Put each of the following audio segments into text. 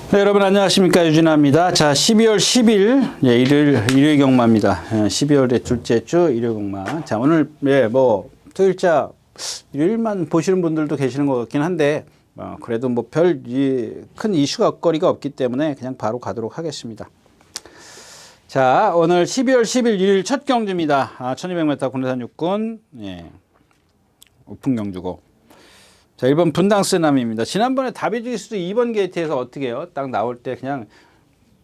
네, 여러분 안녕하십니까, 유진아입니다. 자, 12월 10일 일요일 경마입니다. 12월의 둘째 주 일요일 경마. 자, 오늘 토요일자 일요일만 보시는 분들도 계시는 것 같긴 한데 그래도 뭐 별 큰 이슈가 거리가 없기 때문에 그냥 바로 가도록 하겠습니다. 자, 오늘 12월 10일 일요일 첫 경주입니다. 1200m 국내산 육군 오픈 경주고. 자, 1번 분당스남입니다. 지난번에 다비주기수도 2번 게이트에서 어떻게 해요? 딱 나올 때 그냥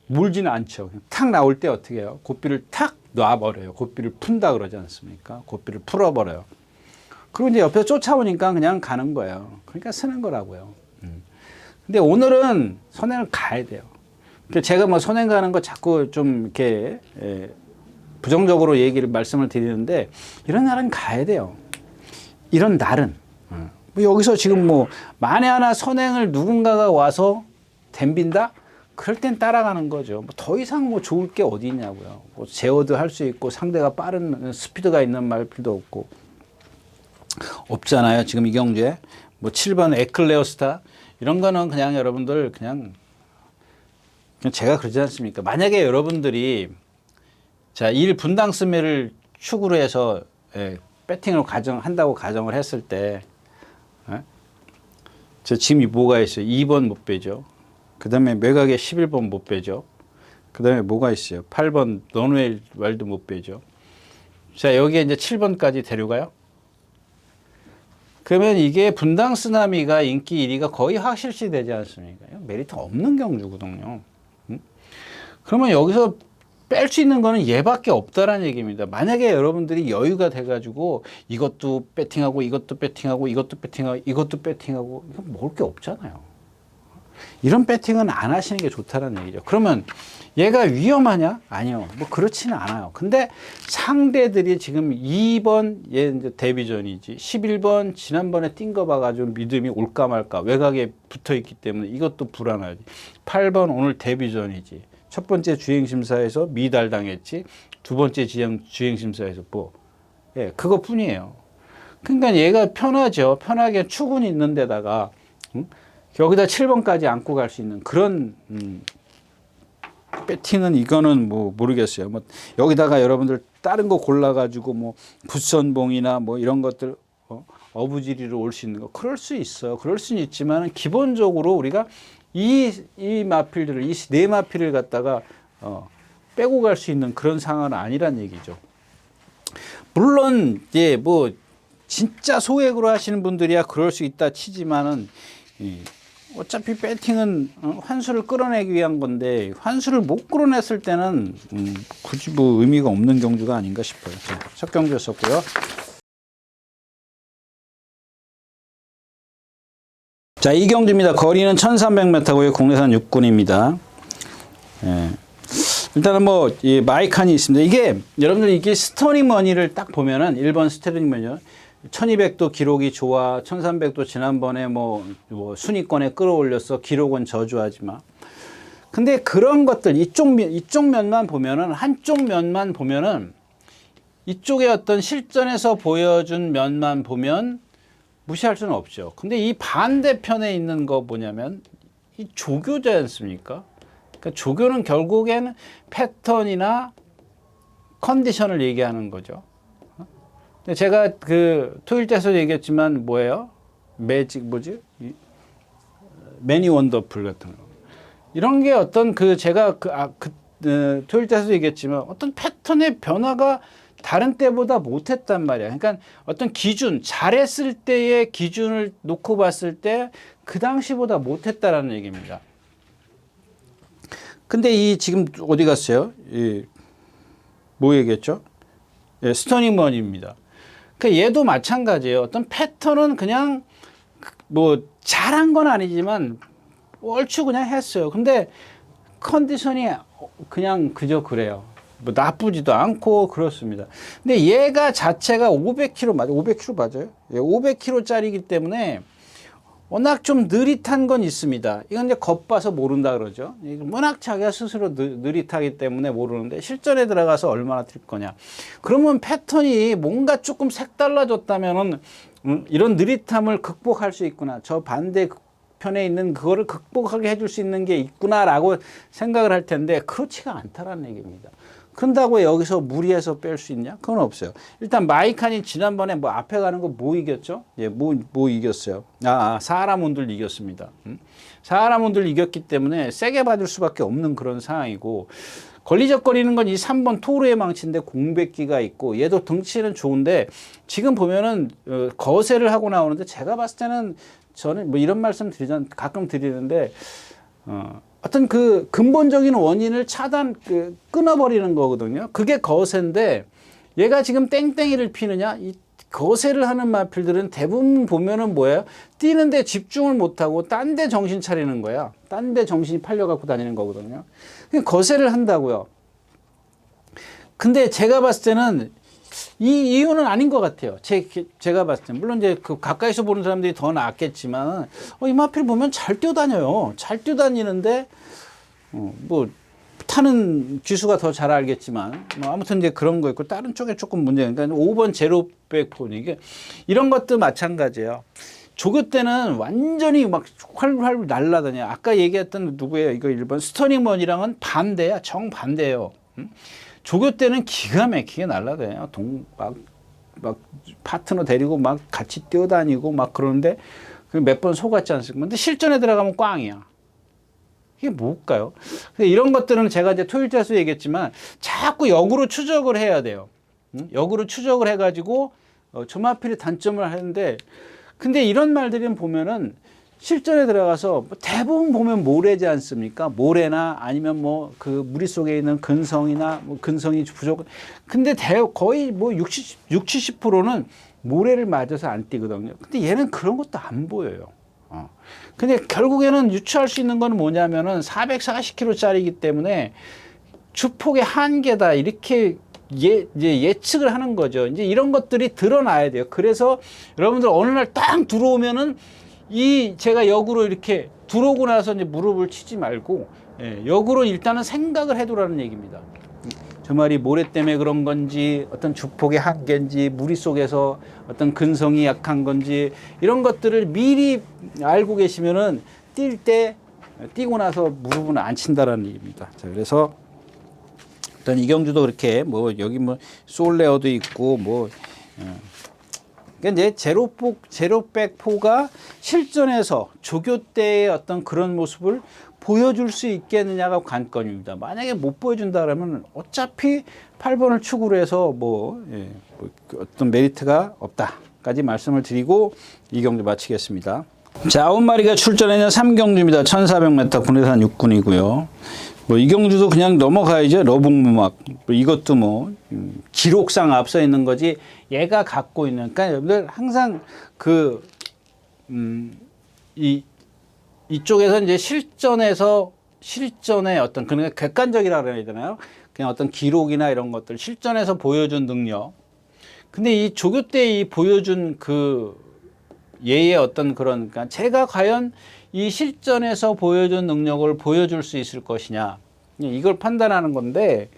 물지는 않죠. 그냥 탁 나올 때 어떻게 해요? 고삐를 탁 놔버려요. 고삐를 푼다 그러지 않습니까? 고삐를 풀어버려요. 그리고 이제 옆에서 쫓아오니까 그냥 가는 거예요. 그러니까 쓰는 거라고요. 근데 오늘은 선행을 가야 돼요. 제가 뭐 선행 가는 거 자꾸 좀 이렇게 부정적으로 말씀을 드리는데 이런 날은 가야 돼요. 이런 날은. 여기서 지금 만에 하나 선행을 누군가가 와서 댐빈다? 그럴 땐 따라가는 거죠. 더 이상 좋을 게 어디 있냐고요. 제어도 할 수 있고 상대가 빠른 스피드가 있는 말필도 없고. 없잖아요. 지금 이 경주에. 7번 에클레어스타. 이런 거는 그냥 여러분들 그냥 제가 그러지 않습니까? 만약에 여러분들이 자, 1 분당스매를 축으로 해서 배팅을 한다고 가정을 했을 때 지금 뭐가 있어요? 2번 못 빼죠. 그 다음에 매각에 11번 못 빼죠. 그 다음에 뭐가 있어요? 8번 런웨이 왈도 못 빼죠. 자, 여기에 이제 7번까지 데려가요. 그러면 이게 분당 쓰나미가 인기 1위가 거의 확실시 되지 않습니까? 메리트 없는 경주거든요. 그러면 여기서 뺄 수 있는 거는 얘밖에 없다라는 얘기입니다. 만약에 여러분들이 여유가 돼가지고 이것도 배팅하고 이것도 배팅하고 이것도 배팅하고 이것도 배팅하고 이거 먹을 게 없잖아요. 이런 배팅은 안 하시는 게 좋다는 얘기죠. 그러면 얘가 위험하냐? 아니요. 그렇지는 않아요. 근데 상대들이 지금 2번 얘 이제 데뷔전이지. 11번 지난번에 뛴 거 봐가지고 믿음이 올까 말까. 외곽에 붙어 있기 때문에 이것도 불안하지. 8번 오늘 데뷔전이지. 첫 번째 주행심사에서 미달당했지. 두 번째 주행심사에서 그것뿐이에요. 그러니까 얘가 편하죠. 편하게 축은 있는 데다가 여기다 7번까지 안고 갈 수 있는 그런 배팅은 이거는 모르겠어요. 여기다가 여러분들 다른 거 골라가지고 굿선봉이나 이런 것들 어부지리로 올 수 있는 거 그럴 수 있어요. 그럴 수는 있지만 기본적으로 우리가 이 마필들을 이 네 마필을 갖다가 빼고 갈 수 있는 그런 상황은 아니란 얘기죠. 물론 진짜 소액으로 하시는 분들이야 그럴 수 있다 치지만은 어차피 배팅은 환수를 끌어내기 위한 건데 환수를 못 끌어냈을 때는 굳이 의미가 없는 경주가 아닌가 싶어요. 자, 첫 경주였었고요. 자, 이 경주입니다. 거리는 1300m고요. 국내산 육군입니다. 일단은 이 마이칸이 있습니다. 이게 여러분들 이게 스터닝 머니를 딱 보면은 1번 스터닝 머니요. 1200도 기록이 좋아. 1300도 지난번에 순위권에 끌어올렸어. 기록은 저주하지 마. 근데 그런 것들 이쪽 면만 보면은 한쪽 면만 보면은 이쪽에 어떤 실전에서 보여준 면만 보면 무시할 수는 없죠. 근데 이 반대편에 있는 거 뭐냐면 이 조교지 않습니까? 그러니까 조교는 결국에는 패턴이나 컨디션을 얘기하는 거죠. 제가 토요일자에서 얘기했지만 매니 원더풀 같은 거. 이런 게 어떤 제가 토요일자에서 얘기했지만 어떤 패턴의 변화가 다른 때보다 못했단 말이야. 그러니까 어떤 기준, 잘했을 때의 기준을 놓고 봤을 때 그 당시보다 못했다라는 얘기입니다. 근데 지금 어디 갔어요? 뭐 얘기했죠? 스터닝먼입니다. 그러니까 얘도 마찬가지예요. 어떤 패턴은 그냥 잘한 건 아니지만 얼추 그냥 했어요. 근데 컨디션이 그냥 그저 그래요. 나쁘지도 않고 그렇습니다. 근데 얘가 자체가 500kg 맞아요. 500kg 맞아요. 500kg짜리이기 때문에 워낙 좀 느릿한 건 있습니다. 이건 이제 겉봐서 모른다 그러죠. 워낙 자기가 스스로 느릿하기 때문에 모르는데 실전에 들어가서 얼마나 튈 거냐. 그러면 패턴이 뭔가 조금 색달라졌다면은 이런 느릿함을 극복할 수 있구나. 저 반대 좌편에 있는 그거를 극복하게 해줄 수 있는 게 있구나라고 생각을 할 텐데 그렇지가 않다라는 얘기입니다. 그런다고 여기서 무리해서 뺄 수 있냐? 그건 없어요. 일단 마이칸이 지난번에 뭐 앞에 가는 거 뭐 이겼죠? 예, 뭐 이겼어요? 사하라몬들 이겼습니다. 사하라몬들 이겼기 때문에 세게 받을 수밖에 없는 그런 상황이고, 걸리적거리는 건 이 3번 토르의 망치인데 공백기가 있고, 얘도 덩치는 좋은데 지금 보면은 거세를 하고 나오는데, 제가 봤을 때는 저는 뭐 이런 말씀 가끔 드리는데, 어떤 그 근본적인 원인을 끊어버리는 거거든요. 그게 거세인데, 얘가 지금 땡땡이를 피느냐? 이 거세를 하는 마필들은 대부분 보면은 뭐예요? 뛰는데 집중을 못하고 딴 데 정신 차리는 거야. 딴 데 정신이 팔려갖고 다니는 거거든요. 거세를 한다고요. 근데 제가 봤을 때는 이 이유는 아닌 것 같아요. 제가 봤을 때. 물론 이제 그 가까이서 보는 사람들이 더 낫겠지만, 이 마필 보면 잘 뛰어다녀요. 잘 뛰어다니는데, 뭐, 타는 기수가 더 잘 알겠지만, 뭐 아무튼 이제 그런 거 있고, 다른 쪽에 조금 문제가, 그러니까 5번 제로백 폰, 이게, 이런 것도 마찬가지예요. 조교 때는 완전히 막 활활 날라다녀. 아까 얘기했던 누구예요? 이거 1번 스터닝먼이랑은 반대야. 정반대예요. 조교 때는 기가 막히게 날라다녀요. 막 파트너 데리고 막 같이 뛰어다니고 막 그러는데 몇 번 속았지 않습니까? 근데 실전에 들어가면 꽝이야. 이게 뭘까요? 이런 것들은 제가 이제 토요일자수 얘기했지만 자꾸 역으로 추적을 해야 돼요. 역으로 추적을 해가지고 조마필의 단점을 하는데, 근데 이런 말들은 보면은 실전에 들어가서 대부분 보면 모래지 않습니까? 모래나 아니면 뭐 그 무리 속에 있는 근성이나 뭐 근성이 부족. 근데 거의 뭐 70%는 모래를 맞아서 안 뛰거든요. 근데 얘는 그런 것도 안 보여요. 근데 결국에는 유추할 수 있는 건 뭐냐면은 440kg짜리이기 때문에 주폭의 한계다. 이렇게 이제 예측을 하는 거죠. 이제 이런 것들이 드러나야 돼요. 그래서 여러분들 어느 날 딱 들어오면은 제가 역으로 이렇게 들어오고 나서 이제 무릎을 치지 말고, 역으로 일단은 생각을 해두라는 얘기입니다. 저 말이 모래 때문에 그런 건지, 어떤 주폭의 한계인지, 무리 속에서 어떤 근성이 약한 건지, 이런 것들을 미리 알고 계시면은 뛰고 나서 무릎은 안 친다라는 얘기입니다. 자, 그래서 일단 이경주도 그렇게 뭐 여기 뭐 솔레어도 있고 뭐 그러니까 이제 제로백 포가 실전에서 조교 때의 어떤 그런 모습을 보여줄 수 있겠느냐가 관건입니다. 만약에 못 보여준다 그러면 어차피 8번을 축으로 해서 뭐 어떤 메리트가 없다까지 말씀을 드리고 이 경주 마치겠습니다. 자, 9마리가 출전했는 3경주입니다. 1400m 군대산 6군이고요. 뭐 이경주도 그냥 넘어가야죠. 러북무막 이것도 뭐 기록상 앞서 있는 거지 얘가 갖고 있는, 그러니까 여러분들 항상 이쪽에서 이제 실전의 어떤 그러니까 객관적이라고 해야 되나요? 그냥 어떤 기록이나 이런 것들 실전에서 보여준 능력. 근데 이 조교 때 이 보여준 얘의 어떤 그런, 그러니까 제가 과연 이 실전에서 보여준 능력을 보여줄 수 있을 것이냐, 이걸 판단하는 건데,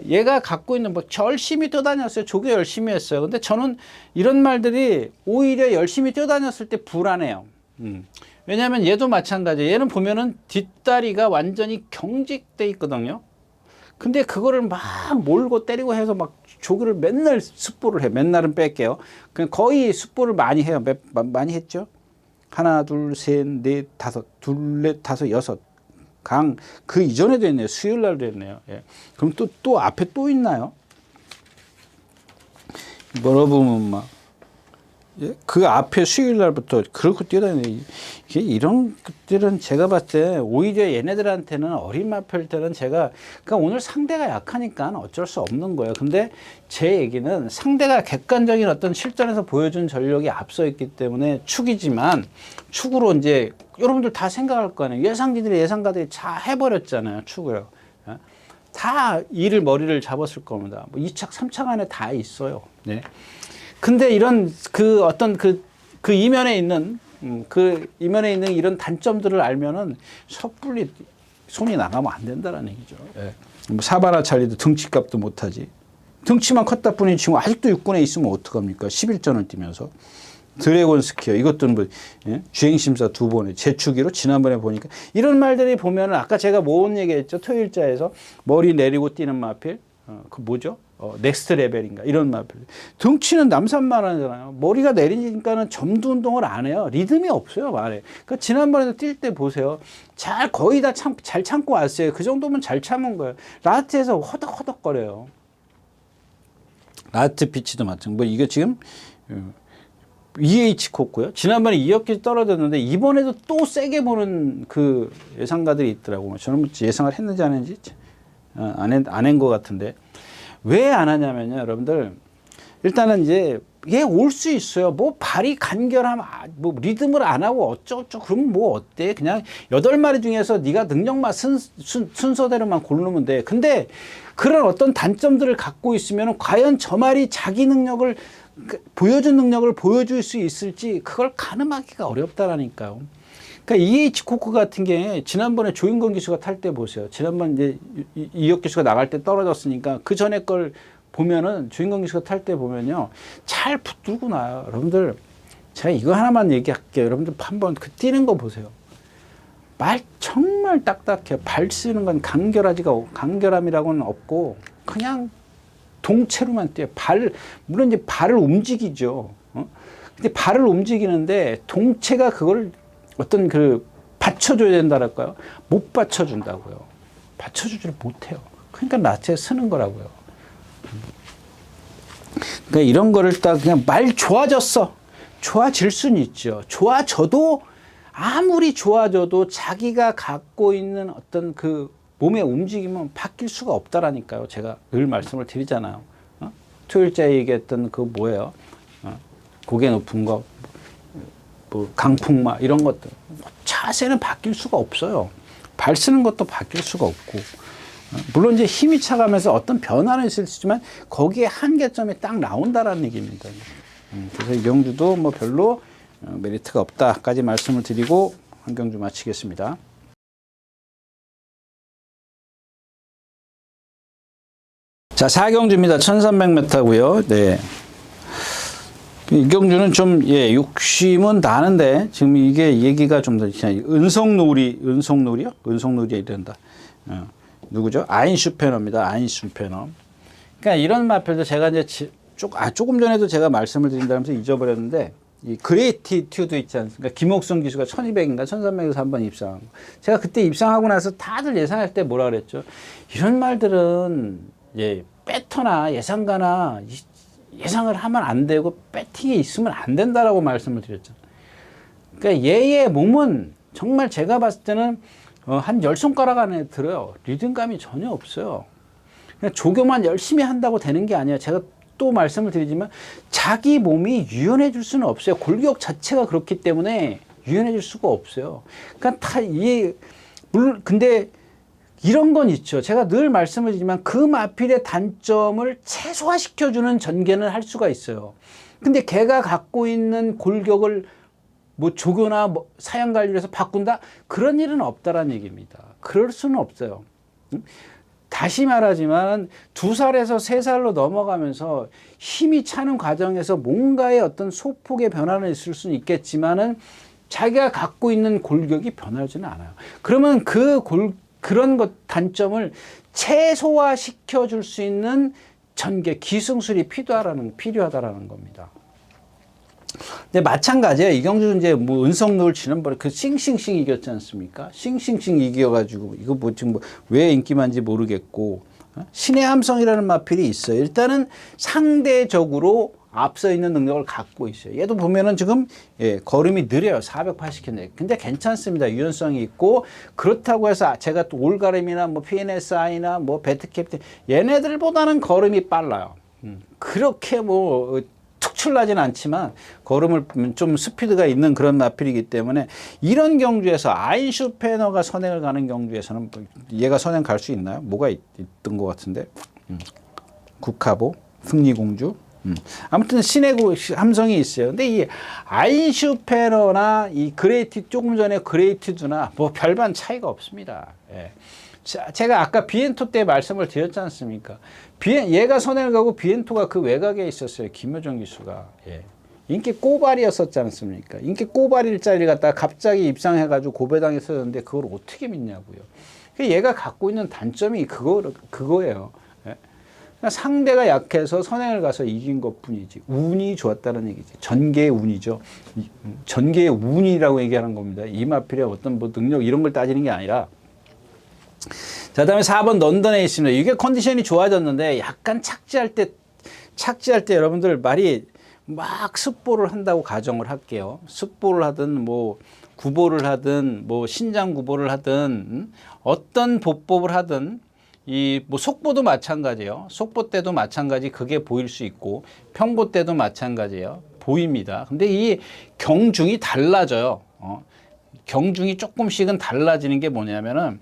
얘가 갖고 있는 뭐 열심히 뛰어다녔어요. 조교 열심히 했어요. 근데 저는 이런 말들이 오히려 열심히 뛰어다녔을 때 불안해요. 왜냐하면 얘도 마찬가지예요. 얘는 보면은 뒷다리가 완전히 경직돼 있거든요. 근데 그거를 막 몰고 때리고 해서 막 조교를 맨날 습보를 해. 맨날은 뺄게요. 그냥 거의 습보를 많이 해요. 많이 했죠. 하나, 둘, 셋, 넷, 다섯, 둘, 넷, 다섯, 여섯. 그 이전에도 했네요. 수요일 날도 했네요. 예. 그럼 또 앞에 또 있나요? 물어보면 막, 예? 그 앞에 수요일 날부터 그렇게 뛰어다니는, 이런 것들은 제가 봤을 때 오히려 얘네들한테는 어린 마필 때는 그러니까 오늘 상대가 약하니까 어쩔 수 없는 거예요. 근데 제 얘기는 상대가 객관적인 어떤 실전에서 보여준 전력이 앞서 있기 때문에 축으로 이제 여러분들 다 생각할 거 아니에요. 예상가들이 다 해버렸잖아요. 축을. 다 머리를 잡았을 겁니다. 뭐 2착, 3착 안에 다 있어요. 네. 근데 이런 이면에 있는 이런 단점들을 알면은 섣불리 손이 나가면 안 된다는 얘기죠. 예. 뭐 사바나 찰리도 등치값도 못하지. 등치만 컸다 뿐이지 지금 아직도 육군에 있으면 어떡합니까? 11전을 뛰면서. 드래곤 스키어 이것도 뭐 주행심사 2번에 제추기로 지난번에 보니까 이런 말들이 보면은 아까 제가 뭔 얘기했죠 토일자에서 머리 내리고 뛰는 마필 그 뭐죠 넥스트 레벨인가 이런 마필 등치는 남산만 하잖아요. 머리가 내리니까는 점도 운동을 안 해요. 리듬이 없어요 말에. 그러니까 지난번에도 뛸 때 보세요. 잘 거의 다 잘 참고 왔어요. 그 정도면 잘 참은 거예요. 라트에서 허덕허덕거려요. 라트 피치도 마찬가지. 뭐 이게 지금 EH 코코요. 지난번에 2억개 떨어졌는데 이번에도 또 세게 보는 그 예상가들이 있더라고요. 저는 뭐 예상을 했는지 안 했는지 안 한 것 같은데 왜 안 하냐면요, 여러분들 일단은 이제 얘 올 수 있어요. 뭐 발이 간결하면 뭐 리듬을 안 하고 어쩌고저쩌고 그러면 뭐 어때? 그냥 8마리 중에서 네가 능력만 순서대로만 고르면 돼. 근데 그런 어떤 단점들을 갖고 있으면 과연 저 말이 자기 능력을 보여준 능력을 보여줄 수 있을지 그걸 가늠하기가 어렵다라니까요. 그러니까 EH 코크 같은 게 지난번에 조인권 기수가 탈 때 보세요. 지난번 이제 이혁 기수가 나갈 때 떨어졌으니까 그 전에 걸 보면은 조인권 기수가 탈 때 보면요 잘 붙들고 나요. 여러분들 제가 이거 하나만 얘기할게요. 여러분들 한번 그 뛰는 거 보세요. 말 정말 딱딱해요. 발 쓰는 건 간결함이라고는 없고 그냥 동체로만 뛰어요. 물론 이제 발을 움직이죠. 근데 발을 움직이는데 동체가 그걸 어떤 받쳐줘야 된다랄까요? 못 받쳐준다고요. 받쳐주지를 못해요. 그러니까 라트에 쓰는 거라고요. 그러니까 이런 거를 딱 그냥 말 좋아졌어. 좋아질 수는 있죠. 좋아져도 아무리 좋아져도 자기가 갖고 있는 어떤 그 몸의 움직임은 바뀔 수가 없다라니까요. 제가 늘 말씀을 드리잖아요. 토요일자에 얘기했던 그 뭐예요? 고개 높은 거, 뭐 강풍마 이런 것들 자세는 바뀔 수가 없어요. 발 쓰는 것도 바뀔 수가 없고 물론 이제 힘이 차가면서 어떤 변화는 있을 수 있지만 거기에 한계점이 딱 나온다라는 얘기입니다. 그래서 이 경주도 뭐 별로 메리트가 없다까지 말씀을 드리고 한 경주 마치겠습니다. 자, 4경주입니다. 1300m고요. 네. 이 경주는 좀, 욕심은 나는데, 지금 이게 얘기가 좀 더, 은성놀이요? 은성놀이에 이른다. 누구죠? 아인슈페너입니다. 아인슈페너. 그러니까 이런 마필도 제가 이제 조금 전에도 제가 말씀을 드린다면서 잊어버렸는데, 이 그레이티튜드 있지 않습니까? 김옥성 기수가 1200인가 1300에서 한번 입상한 거. 제가 그때 입상하고 나서 다들 예상할 때 뭐라 그랬죠? 이런 말들은, 배터나 예상가나 예상을 하면 안 되고 배팅에 있으면 안 된다라고 말씀을 드렸죠. 그러니까 얘의 몸은 정말 제가 봤을 때는 한 10손가락 안에 들어요. 리듬감이 전혀 없어요. 그냥 조교만 열심히 한다고 되는 게 아니에요. 제가 또 말씀을 드리지만 자기 몸이 유연해 줄 수는 없어요. 골격 자체가 그렇기 때문에 유연해 줄 수가 없어요. 그러니까 물론 근데 이런 건 있죠. 제가 늘 말씀을 드리지만 그 마필의 단점을 최소화시켜주는 전개는 할 수가 있어요. 근데 걔가 갖고 있는 골격을 뭐 조교나 뭐 사양 관리를 해서 바꾼다? 그런 일은 없다라는 얘기입니다. 그럴 수는 없어요. 다시 말하지만 2살에서 3살로 넘어가면서 힘이 차는 과정에서 뭔가의 어떤 소폭의 변화는 있을 수는 있겠지만은 자기가 갖고 있는 골격이 변하지는 않아요. 그러면 그런 단점을 최소화시켜 줄 수 있는 전개, 기승술이 필요하다라는 겁니다. 근데 마찬가지예요. 이경주 이제 뭐 은성노을 지난번에 그 싱싱싱 이겼지 않습니까? 싱싱싱 이겨가지고 이거 뭐 지금 왜 인기만지 모르겠고 신의 함성이라는 마필이 있어요. 일단은 상대적으로 앞서 있는 능력을 갖고 있어요. 얘도 보면은 지금 걸음이 느려요. 480km. 근데 괜찮습니다. 유연성이 있고 그렇다고 해서 제가 또 올가름이나 뭐 PNSI나 뭐 배트캡틴 얘네들보다는 걸음이 빨라요. 그렇게 뭐 특출나진 않지만 걸음을 좀 스피드가 있는 그런 마필이기 때문에 이런 경주에서 아인슈페너가 선행을 가는 경주에서는 얘가 선행 갈 수 있나요? 뭐가 있던 것 같은데 국카보, 승리공주 아무튼 신의 함성이 있어요. 근데 이 아인슈페너나 이 조금 전에 그레이티드나 뭐 별반 차이가 없습니다. 제가 아까 비엔토 때 말씀을 드렸지 않습니까? 얘가 선행을 가고 비엔토가 그 외곽에 있었어요. 김효정 기수가. 인기 꼬발이었었지 않습니까? 인기 꼬발일자리를 갖다가 갑자기 입상해가지고 고배당했었는데 그걸 어떻게 믿냐고요. 얘가 갖고 있는 단점이 그거예요. 예? 그냥 상대가 약해서 선행을 가서 이긴 것 뿐이지. 운이 좋았다는 얘기지. 전개의 운이죠. 전개의 운이라고 얘기하는 겁니다. 이마필의 어떤 뭐 능력 이런 걸 따지는 게 아니라. 자, 다음에 4번 런던에 있습니다. 이게 컨디션이 좋아졌는데 약간 착지할 때 여러분들 말이 막 습보를 한다고 가정을 할게요. 습보를 하든 뭐 구보를 하든 뭐 신장 구보를 하든 어떤 보법을 하든 이 뭐 속보도 마찬가지예요. 속보 때도 마찬가지 그게 보일 수 있고 평보 때도 마찬가지예요. 보입니다. 근데 이 경중이 달라져요. 경중이 조금씩은 달라지는 게 뭐냐면은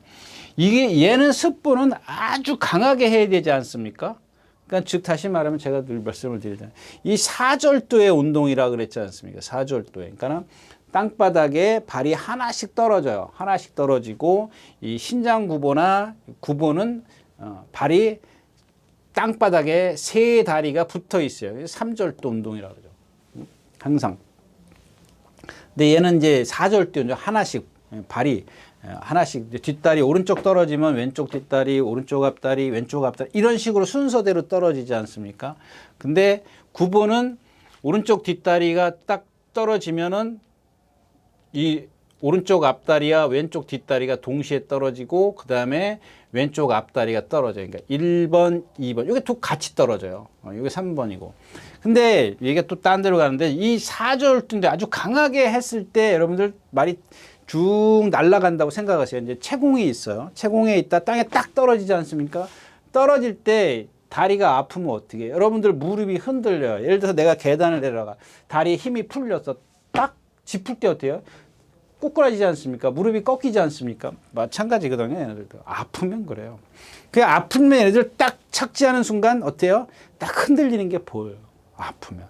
이게 얘는 습보는 아주 강하게 해야 되지 않습니까? 그러니까 즉 다시 말하면 제가 늘 말씀을 드리잖아요. 이 사절도의 운동이라 그랬지 않습니까? 사절도에. 그러니까 땅바닥에 발이 하나씩 떨어져요. 하나씩 떨어지고 이 신장 구보나 구보는 발이 땅바닥에 세 다리가 붙어 있어요. 삼절도 운동이라 그러죠. 항상. 근데 얘는 이제 사절도 하나씩 발이 하나씩 뒷다리 오른쪽 떨어지면 왼쪽 뒷다리, 오른쪽 앞다리, 왼쪽 앞다리 이런 식으로 순서대로 떨어지지 않습니까? 근데 구보는 오른쪽 뒷다리가 딱 떨어지면은 이 오른쪽 앞다리와 왼쪽 뒷다리가 동시에 떨어지고 그 다음에 왼쪽 앞다리가 떨어져요. 그러니까 1번, 2번 이게 또 같이 떨어져요. 이게 3번이고. 근데 이게 또 딴 데로 가는데 이 사절도인데 아주 강하게 했을 때 여러분들 말이 쭉 날아간다고 생각하세요. 이제 채공이 있어요. 채공에 있다 땅에 딱 떨어지지 않습니까? 떨어질 때 다리가 아프면 어떻게 해요? 여러분들 무릎이 흔들려요. 예를 들어서 내가 계단을 내려가 다리에 힘이 풀려서 딱 짚을 때 어때요? 꼬꾸라지지 않습니까? 무릎이 꺾이지 않습니까? 마찬가지거든요. 얘네들도 아프면 그래요. 그 아프면 얘네들 딱 착지하는 순간 어때요? 딱 흔들리는 게 보여요. 아프면.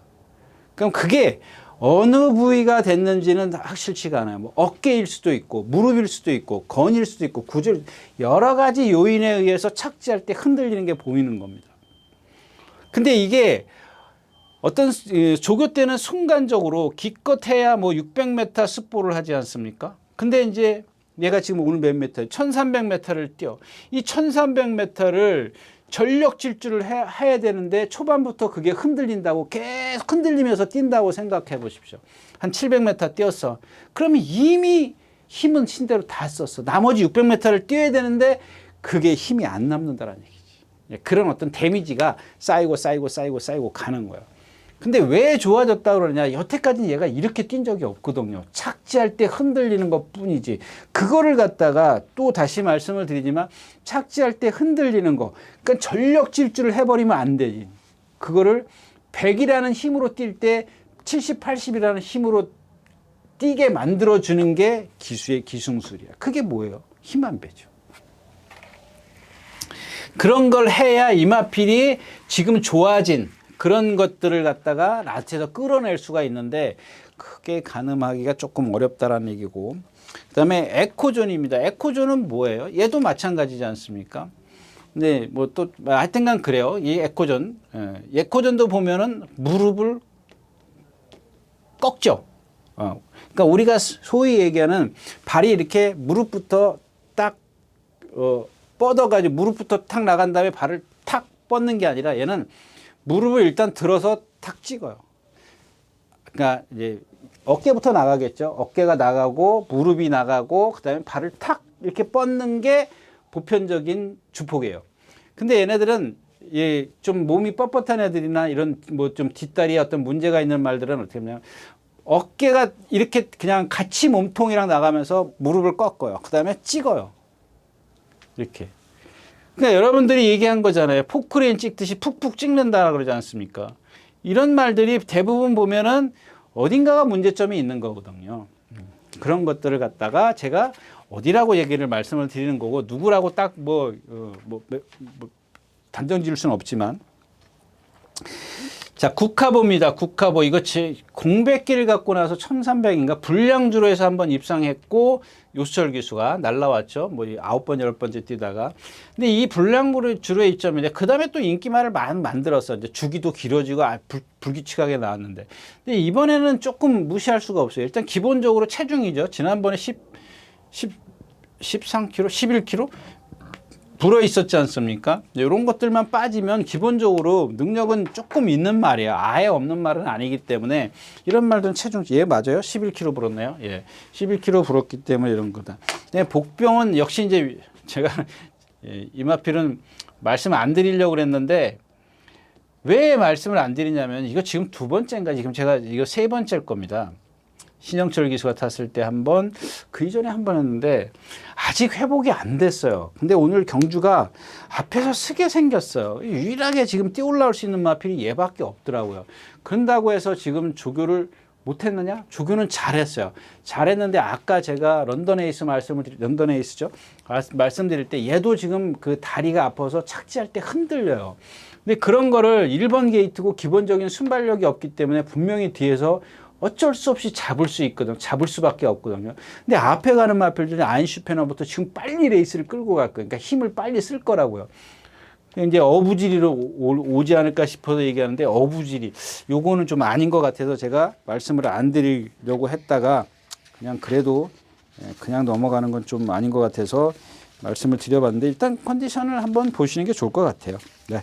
그럼 그게 어느 부위가 됐는지는 확실치가 않아요. 뭐 어깨일 수도 있고 무릎일 수도 있고 건일 수도 있고 구절 여러 가지 요인에 의해서 착지할 때 흔들리는 게 보이는 겁니다. 근데 이게 어떤 조교 때는 순간적으로 기껏해야 뭐 600m 습보를 하지 않습니까? 근데 이제 얘가 지금 오늘 몇 미터? 1300m를 뛰어. 이 1300m를 전력 질주를 해야 되는데 초반부터 그게 흔들린다고 계속 흔들리면서 뛴다고 생각해 보십시오. 한 700m 뛰었어. 그러면 이미 힘은 신대로 다 썼어. 나머지 600m를 뛰어야 되는데 그게 힘이 안 남는다는 얘기지. 그런 어떤 데미지가 쌓이고 가는 거예요. 근데 왜 좋아졌다 그러냐? 여태까지는 얘가 이렇게 뛴 적이 없거든요. 착지할 때 흔들리는 것 뿐이지. 그거를 갖다가 또 다시 말씀을 드리지만 착지할 때 흔들리는 거. 그러니까 전력 질주를 해버리면 안 되지. 그거를 100이라는 힘으로 뛸 때 70, 80이라는 힘으로 뛰게 만들어주는 게 기수의 기승술이야. 그게 뭐예요? 힘 안 빼죠. 그런 걸 해야 이마필이 지금 좋아진 그런 것들을 갖다가 라트에서 끌어낼 수가 있는데 그게 가늠하기가 조금 어렵다라는 얘기고, 그 다음에 에코존입니다. 에코존은 뭐예요? 얘도 마찬가지지 않습니까? 근데 뭐 또 하여튼간 그래요. 이 에코존, 에코존도 보면은 무릎을 꺾죠. 그러니까 우리가 소위 얘기하는 발이 이렇게 무릎부터 딱 뻗어가지고 무릎부터 탁 나간 다음에 발을 탁 뻗는 게 아니라 얘는 무릎을 일단 들어서 탁 찍어요. 그러니까 이제 어깨부터 나가겠죠. 어깨가 나가고 무릎이 나가고 그다음에 발을 탁 이렇게 뻗는 게 보편적인 주폭이에요. 근데 얘네들은 좀 몸이 뻣뻣한 애들이나 이런 뭐 좀 뒷다리에 어떤 문제가 있는 말들은 어떻게 하냐면 어깨가 이렇게 그냥 같이 몸통이랑 나가면서 무릎을 꺾어요. 그다음에 찍어요. 이렇게. 그러니까 여러분들이 얘기한 거잖아요. 포크레인 찍듯이 푹푹 찍는다 그러지 않습니까? 이런 말들이 대부분 보면은 어딘가가 문제점이 있는 거거든요. 그런 것들을 갖다가 제가 어디라고 얘기를 말씀을 드리는 거고 누구라고 딱 단정 지을 수는 없지만 자, 국화보입니다. 국화보. 이거 공백기를 갖고 나서 1300인가 불량주로 해서 한번 입상했고, 요수철 기수가 날라왔죠. 뭐 9번, 10번째 뛰다가. 근데 이 불량주로의 입점인데, 그 다음에 또 인기말을 만들었어. 이제 주기도 길어지고, 불규칙하게 나왔는데. 근데 이번에는 조금 무시할 수가 없어요. 일단 기본적으로 체중이죠. 지난번에 13kg, 11kg? 불어 있었지 않습니까? 이런 것들만 빠지면 기본적으로 능력은 조금 있는 말이에요. 아예 없는 말은 아니기 때문에 이런 말들은 체중, 예, 맞아요. 11kg 불었네요. 예. 11kg 불었기 때문에 이런 거다. 네, 복병은 역시 이제 제가 이마필은 말씀 안 드리려고 그랬는데 왜 말씀을 안 드리냐면 이거 지금 2번째인가 지금 제가 이거 3번째일 겁니다. 신영철 기수가 탔을 때 한 번, 그 이전에 한 번 했는데 아직 회복이 안 됐어요. 근데 오늘 경주가 앞에서 쓰게 생겼어요. 유일하게 지금 뛰어 올라올 수 있는 마필이 얘밖에 없더라고요. 그런다고 해서 지금 조교를 못했느냐? 조교는 잘했어요. 잘했는데 아까 제가 런던 에이스 런던 에이스죠. 말씀드릴 때 얘도 지금 그 다리가 아파서 착지할 때 흔들려요. 근데 그런 거를 1번 게이트고 기본적인 순발력이 없기 때문에 분명히 뒤에서 어쩔 수 없이 잡을 수 있거든. 잡을 수밖에 없거든요. 근데 앞에 가는 마필들은 아인슈페너부터 지금 빨리 레이스를 끌고 갈 거예요. 그러니까 힘을 빨리 쓸 거라고요. 이제 어부지리로 오지 않을까 싶어서 얘기하는데 어부지리 요거는 좀 아닌 것 같아서 제가 말씀을 안 드리려고 했다가 그냥 그래도 그냥 넘어가는 건 좀 아닌 것 같아서 말씀을 드려봤는데 일단 컨디션을 한번 보시는 게 좋을 것 같아요. 네.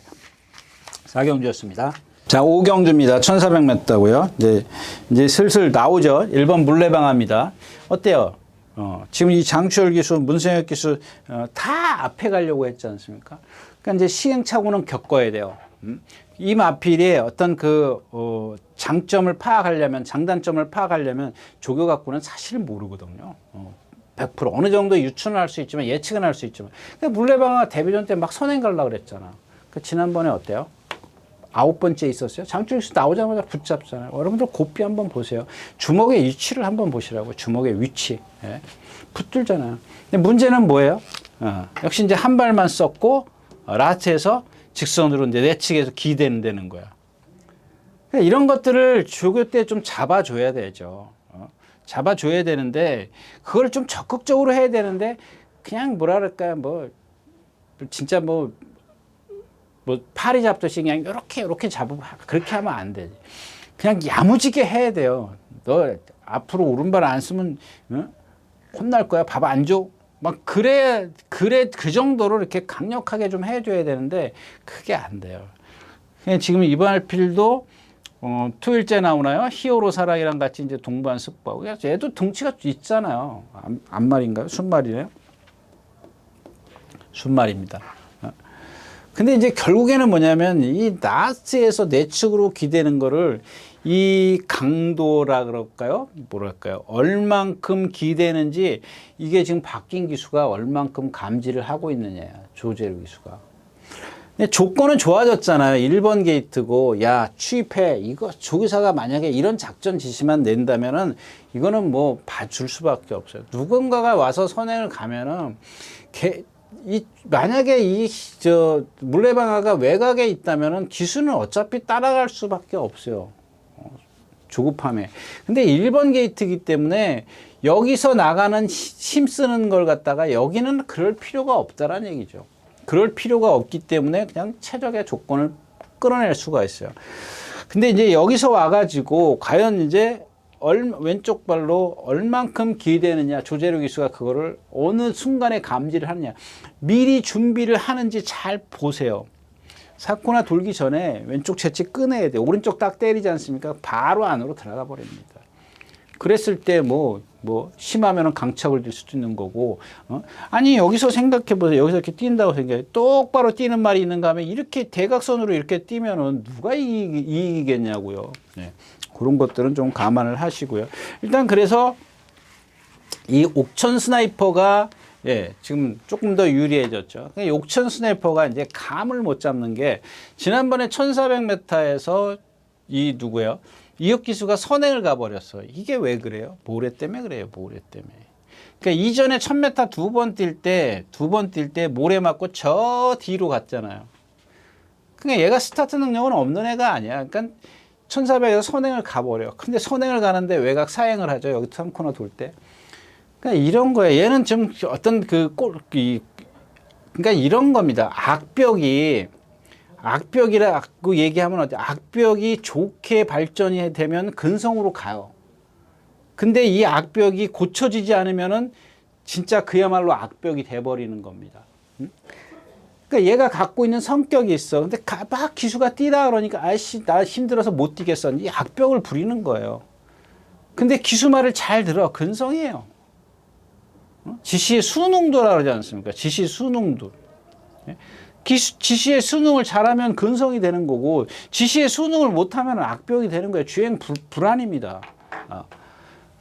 4경주였습니다. 자, 5경주입니다. 1400m고요. 이제 슬슬 나오죠. 1번 물레방아입니다. 어때요? 지금 이 장추열 기수, 문성혁 기수 다 앞에 가려고 했지 않습니까? 그러니까 이제 시행착오는 겪어야 돼요. 이 마필의 어떤 장점을 파악하려면, 장단점을 파악하려면 조교 갖고는 사실 모르거든요. 100% 어느 정도 유추는 할 수 있지만 예측은 할 수 있지만. 그러니까 물레방아 데뷔전 때 막 선행 가려고 그랬잖아. 지난번에 어때요? 9번째 있었어요. 장추열 기수 나오자마자 붙잡잖아요. 여러분들 곱비 한번 보세요. 주먹의 위치를 한번 보시라고. 주먹의 위치. 예. 붙들잖아요. 근데 문제는 뭐예요? 역시 이제 한 발만 썼고 라트에서 직선으로 이제 내측에서 기대는 거야. 그러니까 이런 것들을 조교 때 좀 잡아줘야 되죠. 잡아줘야 되는데 그걸 좀 적극적으로 해야 되는데 그냥 뭐라 그럴까요? 진짜 파리 잡듯이 그냥 이렇게 잡으면 그렇게 하면 안 되지. 그냥 야무지게 해야 돼요. 너 앞으로 오른발 안 쓰면 혼날 거야. 밥 안 줘. 그래 그 정도로 이렇게 강력하게 좀 해줘야 되는데 그게 안 돼요. 그냥 지금 이번 필도 토일째 나오나요? 히어로 사랑이랑 같이 이제 동반 습부하고 얘도 덩치가 있잖아요. 앞말인가요? 순말이네요. 순말입니다. 근데 이제 결국에는 뭐냐면 이 나스에서 내측으로 기대는 거를 이 강도라 그럴까요? 뭐랄까요? 얼만큼 기대는지 이게 지금 바뀐 기수가 얼만큼 감지를 하고 있느냐. 조재료 기수가. 근데 조건은 좋아졌잖아요. 1번 게이트고 야 취입해. 이거 조기사가 만약에 이런 작전 지시만 낸다면은 이거는 봐줄 수밖에 없어요. 누군가가 와서 선행을 가면은 만약에 물레방아가 외곽에 있다면은 기수는 어차피 따라갈 수밖에 없어요. 조급함에. 근데 1번 게이트이기 때문에 여기서 나가는 힘쓰는 걸 갖다가 여기는 그럴 필요가 없다라는 얘기죠. 그럴 필요가 없기 때문에 그냥 최적의 조건을 끌어낼 수가 있어요. 근데 이제 여기서 와가지고 과연 이제 왼쪽 발로 얼만큼 기대느냐, 조재료 기수가 그거를 어느 순간에 감지를 하느냐, 미리 준비를 하는지 잘 보세요. 사코나 돌기 전에 왼쪽 채찍 꺼내야 돼요. 오른쪽 딱 때리지 않습니까? 바로 안으로 들어가 버립니다. 그랬을 때 심하면 강착을 들 수도 있는 거고, 아니, 여기서 생각해 보세요. 여기서 이렇게 뛴다고 생각해. 똑바로 뛰는 말이 있는가 하면 이렇게 대각선으로 이렇게 뛰면은 누가 이기겠냐고요. 네. 그런 것들은 좀 감안을 하시고요. 일단 그래서 이 옥천 스나이퍼가 지금 조금 더 유리해졌죠. 옥천 스나이퍼가 이제 감을 못 잡는 게 지난번에 1400m에서 누구예요? 이혁 기수가 선행을 가버렸어. 이게 왜 그래요? 모래 때문에 그래요. 모래 때문에. 그러니까 이전에 1000m 두 번 뛸 때 모래 맞고 저 뒤로 갔잖아요. 그러니까 얘가 스타트 능력은 없는 애가 아니야. 그러니까 1400에서 선행을 가버려. 근데 선행을 가는데 외곽 사행을 하죠. 여기 3코너 돌 때. 그러니까 이런 거예요. 얘는 좀 어떤 그러니까 이런 겁니다. 악벽이라고 얘기하면 어때? 악벽이 좋게 발전이 되면 근성으로 가요. 근데 이 악벽이 고쳐지지 않으면은 진짜 그야말로 악벽이 돼버리는 겁니다. 그러니까 얘가 갖고 있는 성격이 있어. 근데 막 기수가 뛰다 그러니까 아이씨 나 힘들어서 못 뛰겠어. 이 악벽을 부리는 거예요. 근데 기수 말을 잘 들어. 근성이에요. 지시의 수능도라 그러지 않습니까? 지시 수능도. 지시의 수능을 잘하면 근성이 되는 거고 지시의 수능을 못하면 악벽이 되는 거예요. 주행 불안입니다.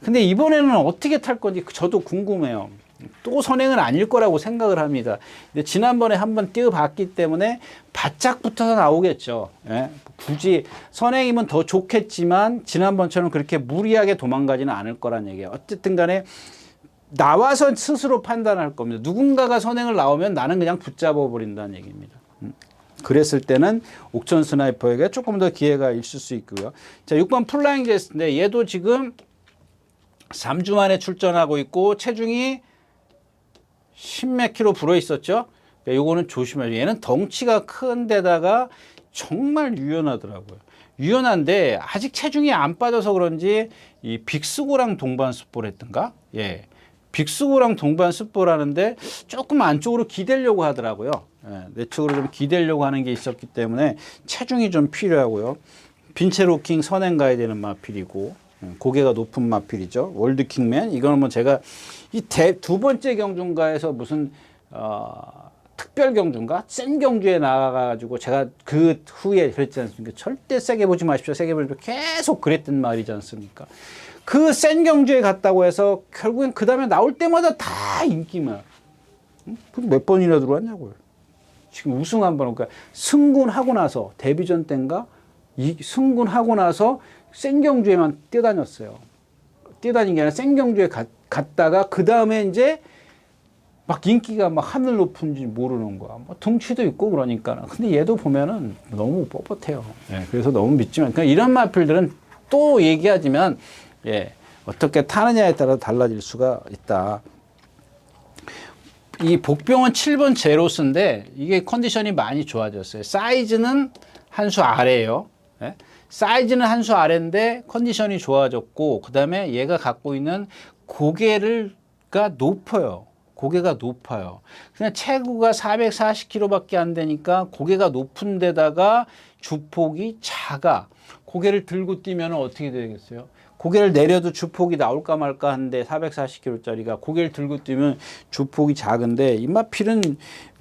근데 이번에는 어떻게 탈 건지 저도 궁금해요. 또 선행은 아닐 거라고 생각을 합니다. 근데 지난번에 한번 뛰어봤기 때문에 바짝 붙어서 나오겠죠. 예? 굳이 선행이면 더 좋겠지만 지난번처럼 그렇게 무리하게 도망가지는 않을 거란 얘기예요. 어쨌든 간에 나와서 스스로 판단할 겁니다. 누군가가 선행을 나오면 나는 그냥 붙잡아 버린다는 얘기입니다. 그랬을 때는 옥천 스나이퍼에게 조금 더 기회가 있을 수 있고요. 자, 6번 플라잉 제스인데 얘도 지금 3주 만에 출전하고 있고 체중이 10몇 킬로 불어 있었죠. 그러니까 요거는 조심해야죠. 얘는 덩치가 큰 데다가 정말 유연하더라고요. 유연한데 아직 체중이 안 빠져서 그런지 이 빅스고랑 동반 습보를 했던가? 예. 빅스고랑 동반 습보를 하는데 조금 안쪽으로 기대려고 하더라고요. 예. 내쪽으로 좀 기대려고 하는 게 있었기 때문에 체중이 좀 필요하고요. 빈체로킹 선행 가야 되는 마필이고 고개가 높은 마필이죠. 월드킹맨. 이거는 뭐 제가 이 두 번째 경주인가에서 무슨 특별 경주인가 센 경주에 나가가지고 제가 그 후에 그랬지 않습니까? 절대 세게 보지 마십시오. 세게 보지 마십시오. 계속 그랬던 말이지 않습니까? 그 센 경주에 갔다고 해서 결국엔 그 다음에 나올 때마다 다 인기만. 몇 번이나 들어왔냐고요. 지금 우승 한 번, 그러니까 승군하고 나서 데뷔전 때인가 승군하고 나서 센 경주에만 뛰어다녔어요. 뛰어다닌 게 아니라 센 경주에 갔다가 그 다음에 이제 막 인기가 막 하늘 높은지 모르는 거야. 뭐 덩치도 있고 그러니까. 근데 얘도 보면은 너무 뻣뻣해요. 예, 그래서 너무 믿지만 그러니까 이런 마필들은 또 얘기하지만 예, 어떻게 타느냐에 따라 달라질 수가 있다. 이 복병은 7번 제로스인데 이게 컨디션이 많이 좋아졌어요. 사이즈는 한 수 아래예요. 예? 사이즈는 한 수 아래인데 컨디션이 좋아졌고 그 다음에 얘가 갖고 있는 고개가 높아요. 고개가 높아요. 그냥 체구가 440kg밖에 안 되니까 고개가 높은 데다가 주폭이 작아. 고개를 들고 뛰면 어떻게 되겠어요? 고개를 내려도 주폭이 나올까 말까 하는데 440kg짜리가 고개를 들고 뛰면 주폭이 작은데 이마필은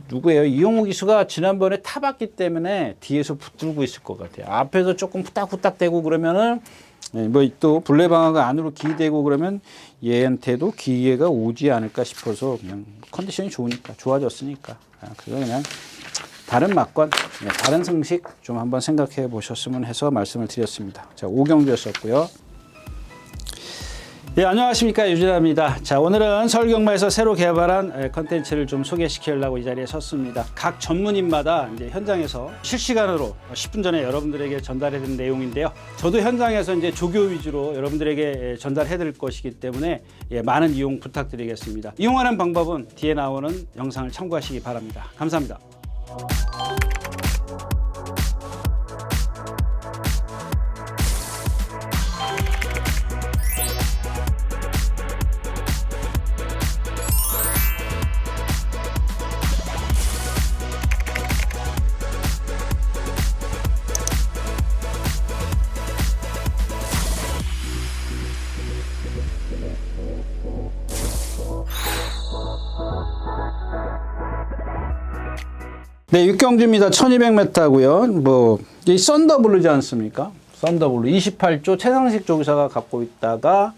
누구예요? 이용호 기수가 지난번에 타봤기 때문에 뒤에서 붙들고 있을 것 같아요. 앞에서 조금 후딱후딱 대고 그러면은 뭐 또 블레방아가 안으로 기대고 그러면 얘한테도 기회가 오지 않을까 싶어서 그냥 컨디션이 좋으니까 좋아졌으니까 그거 그냥 다른 막관, 다른 상식 좀 한번 생각해 보셨으면 해서 말씀을 드렸습니다. 자, 오경주였었고요. 네, 안녕하십니까, 유진아입니다. 자, 오늘은 서울경마에서 새로 개발한 컨텐츠를 좀 소개시키려고 이 자리에 섰습니다. 각 전문인마다 이제 현장에서 실시간으로 10분 전에 여러분들에게 전달해드린 내용인데요. 저도 현장에서 이제 조교 위주로 여러분들에게 전달해드릴 것이기 때문에 많은 이용 부탁드리겠습니다. 이용하는 방법은 뒤에 나오는 영상을 참고하시기 바랍니다. 감사합니다. 네, 육경주입니다. 1200m고요. 뭐, 이 썬더블루지 않습니까? 썬더블루 28조 최상식 조교사가 갖고 있다가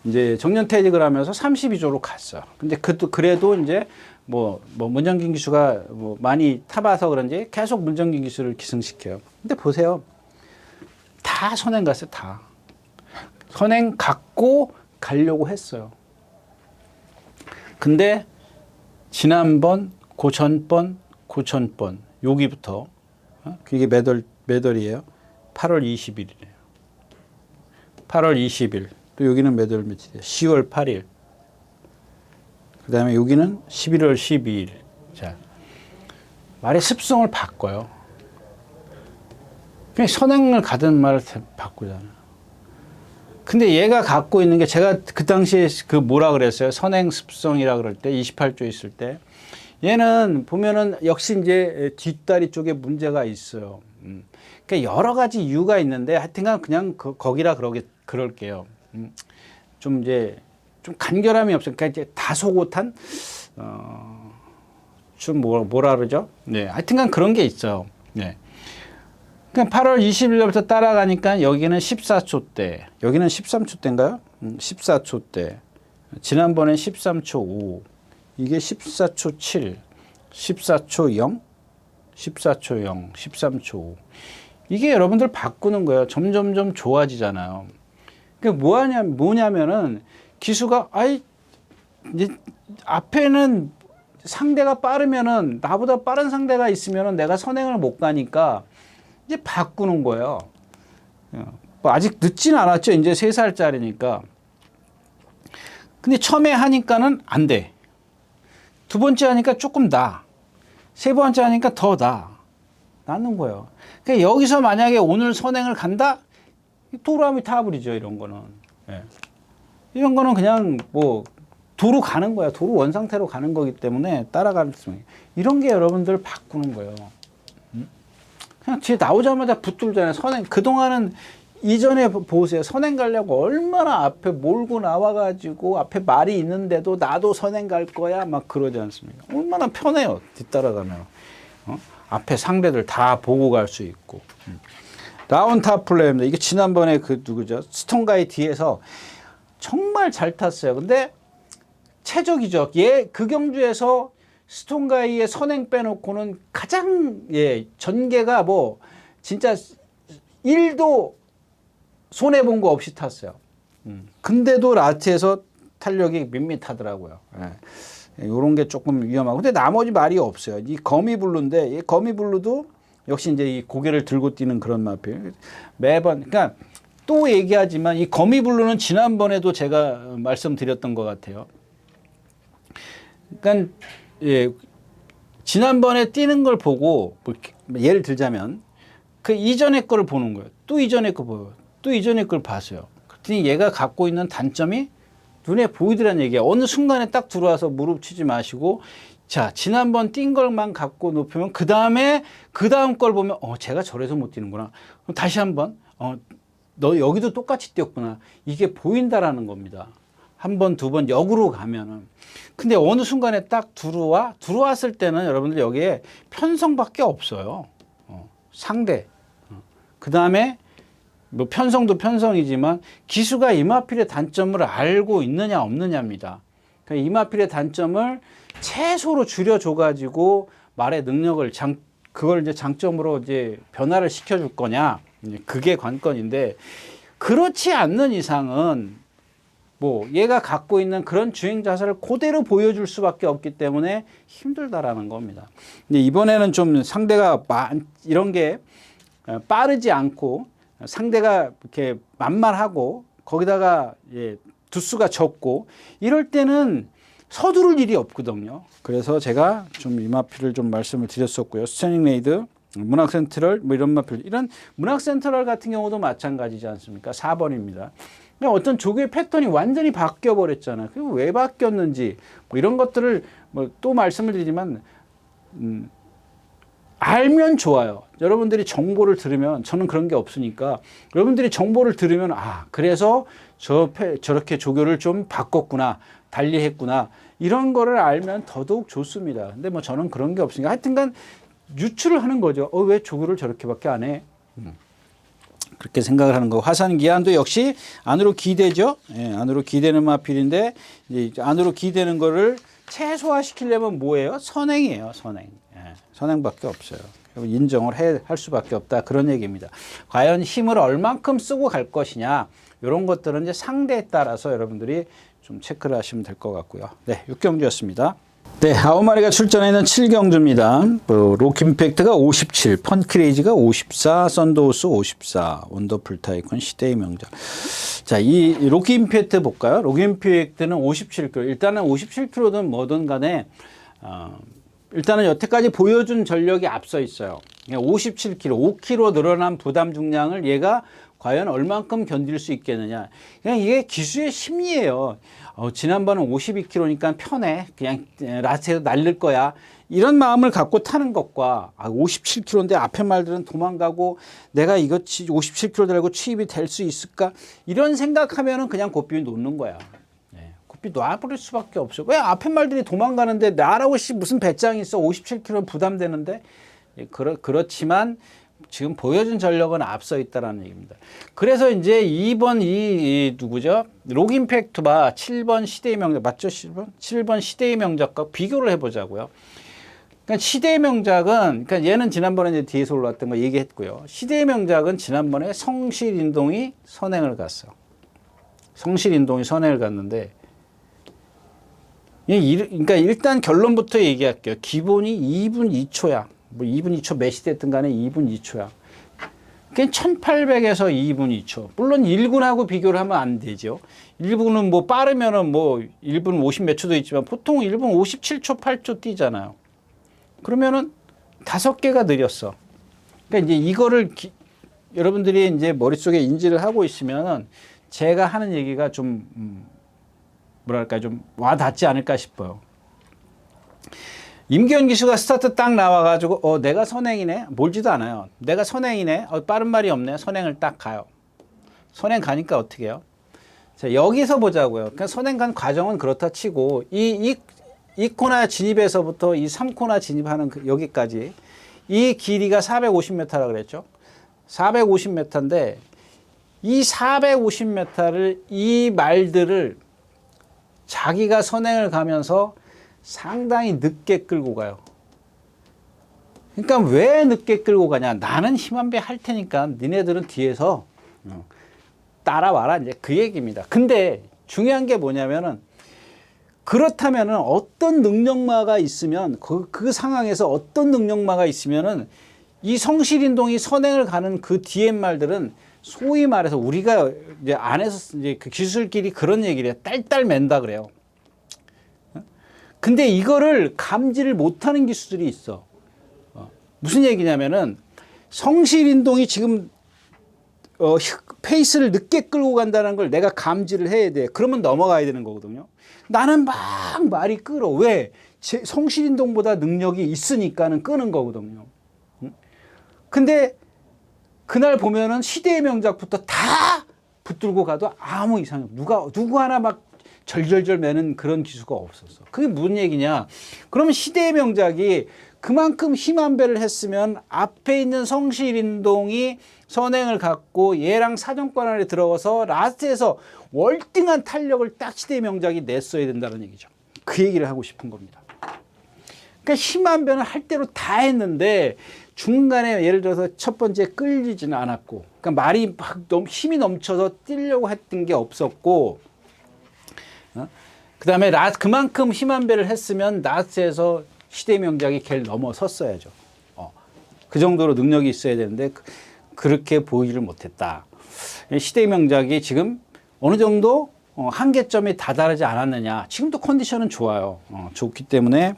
이제 정년퇴직을 하면서 32조로 갔어. 근데 그래도 이제 문정긴 기수가 많이 타봐서 그런지 계속 문정긴 기수를 기승시켜요. 근데 보세요. 다 선행 갔어요. 다. 선행 갖고 가려고 했어요. 근데 지난번, 고전번, 여기부터 이게 몇 월이에요? 8월 20일이래요. 8월 20일. 또 여기는 몇 월 며칠이에요? 10월 8일. 그 다음에 여기는 11월 12일. 자, 말의 습성을 바꿔요. 그냥 선행을 가든 말을 바꾸잖아요. 근데 얘가 갖고 있는 게 제가 그 당시에 그 뭐라 그랬어요? 선행 습성이라 그럴 때 28조 있을 때 얘는 보면은 역시 이제 뒷다리 쪽에 문제가 있어요. 그러니까 여러 가지 이유가 있는데 하여튼간 그냥 거기라 그럴게요. 좀 이제 좀 간결함이 없어요. 그러니까 이제 다소곳한 좀 뭐라 그러죠? 네, 하여튼간 그런 게 있어요. 네. 그냥 8월 20일부터 따라가니까 여기는 14초 때, 여기는 13초 때인가요? 14초 때. 지난번엔 13초 5. 이게 14초 7, 14초 0, 14초 0, 13초 5. 이게 여러분들 바꾸는 거예요. 점점점 좋아지잖아요. 그러니까 뭐냐면은 기수가 이제 앞에는 상대가 빠르면은 나보다 빠른 상대가 있으면은 내가 선행을 못 가니까 이제 바꾸는 거예요. 뭐 아직 늦진 않았죠. 이제 3살짜리니까. 근데 처음에 하니까는 안 돼. 두 번째 하니까 조금 나. 세 번째 하니까 더 나는 거예요. 그러니까 여기서 만약에 오늘 선행을 간다? 도루함이 타버리죠. 이런 거는. 예. 이런 거는 그냥 뭐 도로 가는 거야. 도로 원상태로 가는 거기 때문에 따라갈 수 있는. 이런 게 여러분들 바꾸는 거예요. 그냥 뒤에 나오자마자 붙들잖아요. 선행. 그동안은 이전에 보세요. 선행 가려고 얼마나 앞에 몰고 나와가지고 앞에 말이 있는데도 나도 선행 갈 거야. 막 그러지 않습니까? 얼마나 편해요. 뒤따라가면. 앞에 상대들 다 보고 갈 수 있고. 라운타 플레이입니다. 이게 지난번에 그 누구죠? 스톤가이 뒤에서 정말 잘 탔어요. 근데 최적이죠. 그 경주에서 스톤가이의 선행 빼놓고는 가장 전개가 뭐 진짜 1도 손해본 거 없이 탔어요. 근데도 라트에서 탄력이 밋밋하더라고요. 이런 게 조금 위험하고. 근데 나머지 말이 없어요. 이 거미블루인데 이 거미블루도 역시 이제 이 고개를 들고 뛰는 그런 마필. 매번 그러니까 또 얘기하지만 이 거미블루는 지난번에도 제가 말씀드렸던 것 같아요. 그러니까 지난번에 뛰는 걸 보고 예를 들자면 그 이전에 거를 보는 거예요. 또 이전에 거 보여요. 또 이전에 걸 봤어요. 그랬더니 얘가 갖고 있는 단점이 눈에 보이더란 얘기야. 어느 순간에 딱 들어와서 무릎 치지 마시고 자, 지난번 뛴 걸만 갖고 높이면 그 다음 걸 보면 제가 저래서 못 뛰는구나. 그럼 다시 한번 너 여기도 똑같이 뛰었구나. 이게 보인다라는 겁니다. 한 번, 두 번 역으로 가면은. 근데 어느 순간에 딱 들어왔을 때는 여러분들 여기에 편성밖에 없어요. 상대. 그 다음에 뭐 편성도 편성이지만 기수가 이마필의 단점을 알고 있느냐 없느냐입니다. 그러니까 이마필의 단점을 최소로 줄여줘가지고 말의 능력을 그걸 이제 장점으로 이제 변화를 시켜줄 거냐. 그게 관건인데 그렇지 않는 이상은 뭐 얘가 갖고 있는 그런 주행 자세를 그대로 보여줄 수밖에 없기 때문에 힘들다라는 겁니다. 근데 이번에는 좀 상대가 이런 게 빠르지 않고 상대가 이렇게 만만하고 거기다가 두수가 적고 이럴 때는 서두를 일이 없거든요. 그래서 제가 좀 이마필을 좀 말씀을 드렸었고요. 스테닝 레이드, 문학 센트럴 뭐 이런 마필, 이런 문학 센트럴 같은 경우도 마찬가지지 않습니까? 4번입니다. 어떤 조교의 패턴이 완전히 바뀌어 버렸잖아요. 그리고 왜 바뀌었는지 뭐 이런 것들을 뭐 또 말씀을 드리지만 알면 좋아요. 여러분들이 정보를 들으면 저는 그런 게 없으니까 여러분들이 정보를 들으면 그래서 저렇게 조교를 좀 바꿨구나, 달리했구나 이런 거를 알면 더더욱 좋습니다. 근데 뭐 저는 그런 게 없으니까 하여튼간 유추를 하는 거죠. 왜 조교를 저렇게밖에 안 해? 그렇게 생각을 하는 거. 화산 기한도 역시 안으로 기대죠. 안으로 기대는 마필인데 이제 안으로 기대는 거를 최소화시키려면 뭐예요? 선행이에요. 선행. 선행밖에 없어요. 인정을 할 수밖에 없다. 그런 얘기입니다. 과연 힘을 얼만큼 쓰고 갈 것이냐. 이런 것들은 이제 상대에 따라서 여러분들이 좀 체크를 하시면 될 것 같고요. 네, 6경주였습니다. 네, 9마리가 출전해 있는 7경주입니다. 로키임팩트가 57, 펀크레이지가 54, 썬더호스 54, 원더풀 타이콘, 시대의 명작. 자, 이 로키임팩트 볼까요? 로키임팩트는 57kg. 일단은 57kg든 뭐든 간에, 일단은 여태까지 보여준 전력이 앞서 있어요. 57kg, 5kg 늘어난 부담 중량을 얘가 과연 얼만큼 견딜 수 있겠느냐. 그냥 이게 기수의 심리예요. 지난번은 52kg니까 편해. 그냥 라스트에서 날릴 거야. 이런 마음을 갖고 타는 것과 57kg인데 앞에 말들은 도망가고 내가 이거 57kg 달고 취입이 될 수 있을까? 이런 생각하면은 그냥 고삐 놓는 거야. 고삐 놔버릴 수밖에 없어. 왜 앞에 말들이 도망가는데 나라고 무슨 배짱이 있어. 57kg 부담되는데. 그렇지만 지금 보여준 전력은 앞서 있다라는 얘기입니다. 그래서 이제 2번 누구죠? 로키임팩트와 7번 시대의 명작 맞죠? 7번 시대의 명작과 비교를 해보자고요. 그러니까 시대의 명작은 그러니까 얘는 지난번에 이제 뒤에서 올라왔던 거 얘기했고요. 시대의 명작은 지난번에 성실인동이 선행을 갔어. 성실인동이 선행을 갔는데 그러니까 일단 결론부터 얘기할게요. 기본이 2분 2초야. 뭐 2분 2초 몇이 됐든 간에 2분 2초야. 그게 1800에서 2분 2초. 물론 1군하고 비교를 하면 안 되죠. 1군은 뭐 빠르면은 뭐 1분 50 몇 초도 있지만 보통 1분 57초 8초 뛰잖아요. 그러면은 5개가 느렸어. 그러니까 이제 이거를 여러분들이 이제 머릿속에 인지를 하고 있으면은 제가 하는 얘기가 좀 뭐랄까 좀 와닿지 않을까 싶어요. 임기현 기수가 스타트 딱 나와가지고 내가 선행이네. 몰지도 않아요. 내가 선행이네. 빠른 말이 없네. 선행을 딱 가요. 선행 가니까 어떻게 해요? 자, 여기서 보자고요. 그러니까 선행 간 과정은 그렇다 치고 이 코나 진입에서부터 이 3코나 진입하는 여기까지 이 길이가 450m라 그랬죠. 450m인데 이 450m를 이 말들을 자기가 선행을 가면서 상당히 늦게 끌고 가요. 그러니까 왜 늦게 끌고 가냐? 나는 힘한 배 할 테니까 니네들은 뒤에서 따라와라. 이제 그 얘기입니다. 근데 중요한 게 뭐냐면은 그렇다면은 어떤 능력마가 있으면 그 상황에서 어떤 능력마가 있으면은 이 성실인동이 선행을 가는 그 뒤에 말들은 소위 말해서 우리가 이제 안에서 이제 그 기술끼리 그런 얘기를 해요. 딸딸 맨다 그래요. 근데 이거를 감지를 못하는 기수들이 있어. 무슨 얘기냐면은 성실인동이 지금 페이스를 늦게 끌고 간다는 걸 내가 감지를 해야 돼. 그러면 넘어가야 되는 거거든요. 나는 막 말이 끌어. 왜? 성실인동보다 능력이 있으니까는 끄는 거거든요. 근데 그날 보면은 시대의 명작부터 다 붙들고 가도 아무 이상이 없어. 누구 하나 막 절절절 매는 그런 기수가 없었어. 그게 무슨 얘기냐? 그러면 시대의 명작이 그만큼 힘한 배를 했으면 앞에 있는 성실인동이 선행을 갖고 얘랑 사정권 안에 들어가서 라스트에서 월등한 탄력을 딱 시대의 명작이 냈어야 된다는 얘기죠. 그 얘기를 하고 싶은 겁니다. 그러니까 힘한 배는 할 대로 다 했는데 중간에 예를 들어서 첫 번째 끌리지는 않았고, 그러니까 말이 막 힘이 넘쳐서 뛰려고 했던 게 없었고, 그 다음에 그만큼 힘한 배를 했으면 라스트에서 시대의 명작이 걔를 넘어섰어야죠. 그 정도로 능력이 있어야 되는데 그렇게 보이지를 못했다. 시대의 명작이 지금 어느 정도 한계점에 다다르지 않았느냐. 지금도 컨디션은 좋아요. 좋기 때문에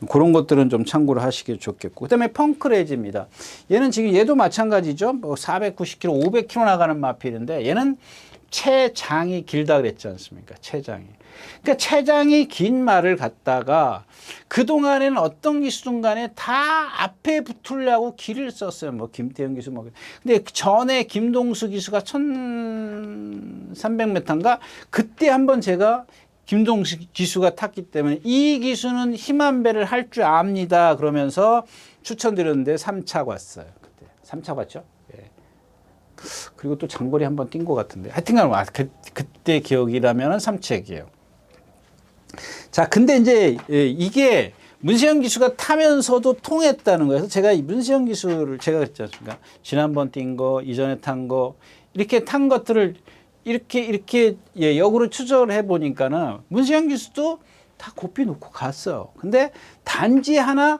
그런 것들은 좀 참고를 하시기 좋겠고. 그 다음에 펑크레지입니다. 얘는 지금 얘도 마찬가지죠. 뭐 490km, 500km 나가는 마필인데 얘는 체장이 길다 그랬지 않습니까? 체장이. 그러니까 체장이 긴 말을 갖다가 그동안에는 어떤 기수든 간에 다 앞에 붙으려고 길을 썼어요. 뭐 김태형 기수 뭐. 근데 전에 김동수 기수가 1300m인가? 그때 한번 제가 김동수 기수가 탔기 때문에 이 기수는 힘한 배를 할 줄 압니다. 그러면서 추천드렸는데 3차 왔어요. 그때 3차 왔죠? 예. 그리고 또 장거리 한번 뛴 것 같은데. 하여튼간 그때 기억이라면 3책이에요. 자, 근데 이제 이게 문세영 기수가 타면서도 통했다는 거예요. 그래서 제가 이 문세영 기수를 제가 그랬지 않습니까? 지난번 뛴 거, 이전에 탄 거, 이렇게 탄 것들을 이렇게 역으로 추적을 해 보니까는 문세영 기수도 다 고삐 놓고 갔어요. 근데 단지 하나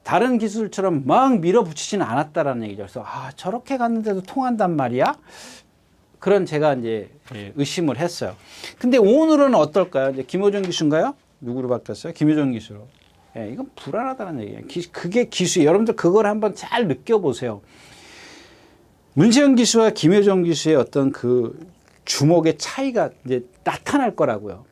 다른 기술처럼 막 밀어붙이지는 않았다라는 얘기죠. 그래서 저렇게 갔는데도 통한단 말이야? 그런 제가 이제 의심을 했어요. 근데 오늘은 어떨까요? 이제 김호준 기수인가요? 누구로 바뀌었어요? 김효정 기수로. 이건 불안하다는 얘기예요. 그게 기수. 여러분들 그걸 한번 잘 느껴보세요. 문세영 기수와 김효정 기수의 어떤 그 주목의 차이가 이제 나타날 거라고요.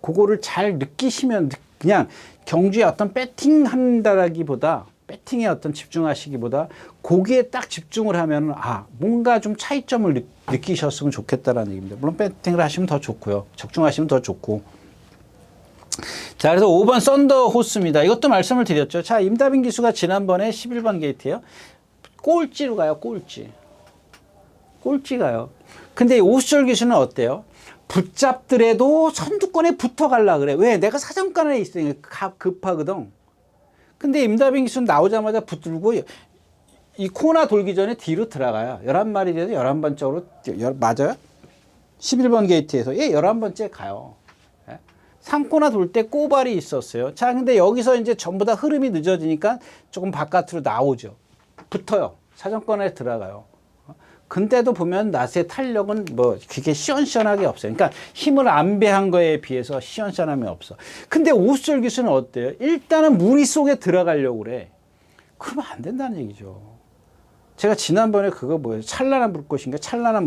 그거를 잘 느끼시면 그냥 경주에 어떤 배팅한다라기보다 배팅에 어떤 집중하시기보다 거기에 딱 집중을 하면 뭔가 좀 차이점을 느끼셨으면 좋겠다라는 얘기입니다. 물론 배팅을 하시면 더 좋고요. 적중하시면 더 좋고. 자, 그래서 5번 썬더 호스입니다. 이것도 말씀을 드렸죠. 자, 임다빈 기수가 지난번에 11번 게이트예요. 꼴찌로 가요. 꼴찌 가요. 근데 오수철 기수는 어때요? 붙잡더라도 선두권에 붙어갈라 그래. 왜? 내가 사정권에 있으니까 급하거든. 근데 임다빈 기수는 나오자마자 붙들고 이 코너 돌기 전에 뒤로 들어가요. 11마리 돼서 11번 쪽으로 맞아요? 11번 게이트에서 11번째 가요. 3코너 돌 때 꼬발이 있었어요. 자, 근데 여기서 이제 전부 다 흐름이 늦어지니까 조금 바깥으로 나오죠. 붙어요. 사정권에 들어가요. 근데도 보면 낫의 탄력은 뭐 그게 시원시원하게 없어요. 그러니까 힘을 안배한 거에 비해서 시원시원함이 없어. 근데 오수철 기수는 어때요? 일단은 무리 속에 들어가려고 그래. 그러면 안 된다는 얘기죠. 제가 지난번에 그거 뭐예요? 찬란한 불꽃인가? 찬란한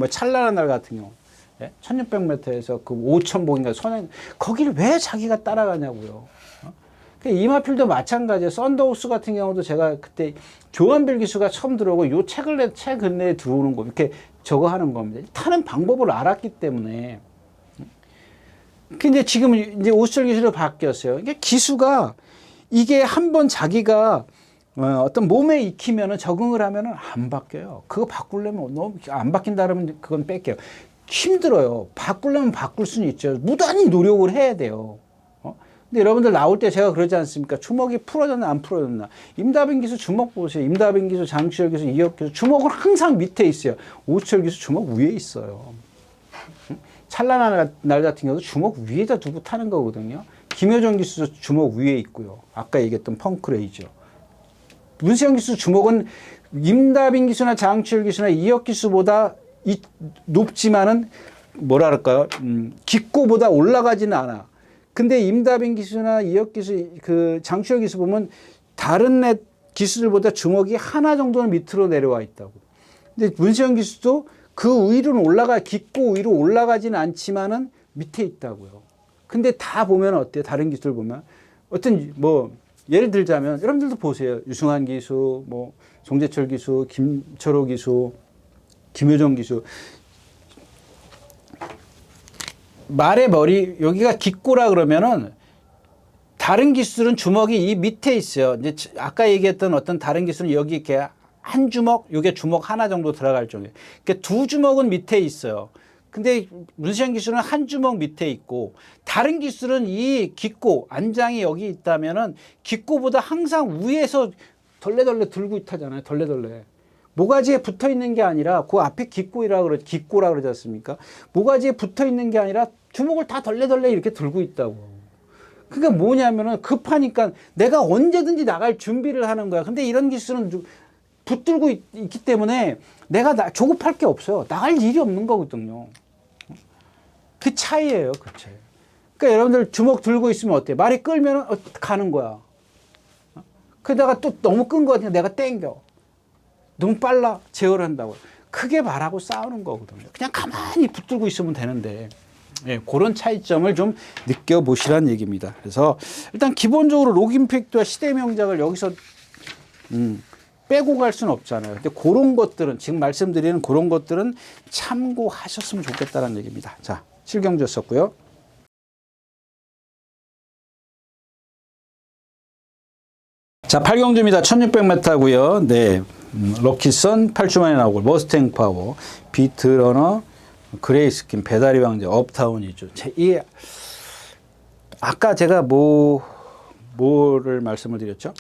날 같은 경우. 1600m에서 그 5000봉인가 선행, 거기를 왜 자기가 따라가냐고요. 이마필도 마찬가지예요. 썬더호스 같은 경우도 제가 그때 조한별 기수가 처음 들어오고 요 최근에 들어오는 거 이렇게 저거 하는 겁니다. 타는 방법을 알았기 때문에. 근데 지금 이제 오수철 기수로 바뀌었어요. 이게 기수가 이게 한번 자기가 어떤 몸에 익히면은 적응을 하면은 안 바뀌어요. 그거 바꾸려면 너무 안 바뀐다 그러면 그건 뺄게요. 힘들어요. 바꾸려면 바꿀 수는 있죠. 무단히 노력을 해야 돼요. 근데 여러분들 나올 때 제가 그러지 않습니까? 주먹이 풀어졌나 안 풀어졌나. 임다빈 기수 주먹 보세요. 임다빈 기수, 장치열 기수, 이혁 기수 주먹은 항상 밑에 있어요. 오수철 기수 주먹 위에 있어요. 찬란한 날 같은 경우도 주먹 위에다 두고 타는 거거든요. 김효정 기수 주먹 위에 있고요. 아까 얘기했던 펑크레이저. 문세영 기수 주먹은 임다빈 기수나 장치열 기수나 이혁 기수보다 높지만은 뭐랄까요? 기꼬보다 올라가지는 않아. 근데 임다빈 기수나 이혁 기수, 그 장추혁 기수 보면 다른 기수들보다 주먹이 하나 정도는 밑으로 내려와 있다고. 근데 문세영 기수도 그 위로는 기꼬 위로 올라가지는 않지만은 밑에 있다고요. 근데 다 보면 어때요? 다른 기수들 보면 어떤 뭐 예를 들자면 여러분들도 보세요. 유승환 기수, 뭐 송재철 기수, 김철호 기수, 김효정 기수. 말의 머리, 여기가 기꼬라 그러면은 다른 기술은 주먹이 이 밑에 있어요. 이제 아까 얘기했던 어떤 다른 기술은 여기 이렇게 한 주먹, 요게 주먹 하나 정도 들어갈 정도예요. 그러니까 두 주먹은 밑에 있어요. 근데 문시영 기술은 한 주먹 밑에 있고 다른 기술은 이 기꼬, 안장이 여기 있다면은 기꼬보다 항상 위에서 덜레덜레 들고 있다잖아요. 덜레덜레. 모가지에 붙어 있는 게 아니라 그 앞에 기꼬라 그러지 않습니까? 모가지에 붙어 있는 게 아니라 주먹을 다 덜레덜레 이렇게 들고 있다고. 그러니까 뭐냐면은 급하니까 내가 언제든지 나갈 준비를 하는 거야. 근데 이런 기술은 붙들고 있기 때문에 내가 조급할 게 없어요. 나갈 일이 없는 거거든요. 그 차이예요, 그 차이. 그러니까 여러분들 주먹 들고 있으면 어때? 말이 끌면 가는 거야. 그러다가 또 너무 끈 거 같으니까 내가 땡겨. 너무 빨라 제어를 한다고 크게 말하고 싸우는 거거든요. 그냥 가만히 붙들고 있으면 되는데 그런 차이점을 좀 느껴보시라는 얘기입니다. 그래서 일단 기본적으로 록임팩트와 시대 명작을 여기서 빼고 갈 수는 없잖아요. 근데 그런 것들은 지금 말씀드리는 그런 것들은 참고하셨으면 좋겠다는 얘기입니다. 자, 7경주였었고요. 자, 8경주입니다. 1600m고요. 네. 럭키선 8주 만에 나오고 머스탱 파워, 비트러너, 그레이스킨, 배다리 왕자, 업타운이죠. 아까 제가 뭐를 말씀을 드렸죠?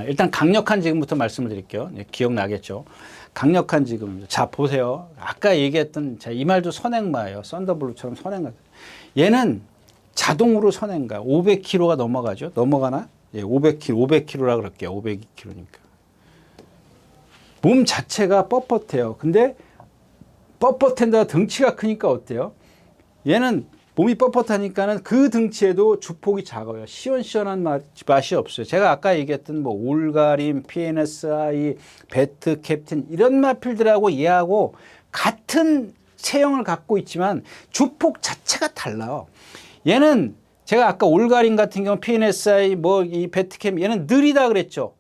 일단 강력한 지금부터 말씀을 드릴게요. 기억나겠죠? 강력한 지금입니다. 자, 보세요. 아까 얘기했던 이 말도 선행마예요. 썬더블루처럼 선행마. 얘는 자동으로 선행가 500km가 넘어가죠. 넘어가나? 예, 500km라 그럴게요. 502km니까. 몸 자체가 뻣뻣해요. 근데 뻣뻣한다 등치가 크니까 어때요? 얘는 몸이 뻣뻣하니까는 그 등치에도 주폭이 작아요. 시원시원한 맛이 없어요. 제가 아까 얘기했던 뭐 올가림, PNSI, 배트, 캡틴 이런 마필들하고 얘하고 같은 체형을 갖고 있지만 주폭 자체가 달라요. 얘는 제가 아까 올가림 같은 경우 PNSI 뭐 이 배트캠 얘는 느리다 그랬죠.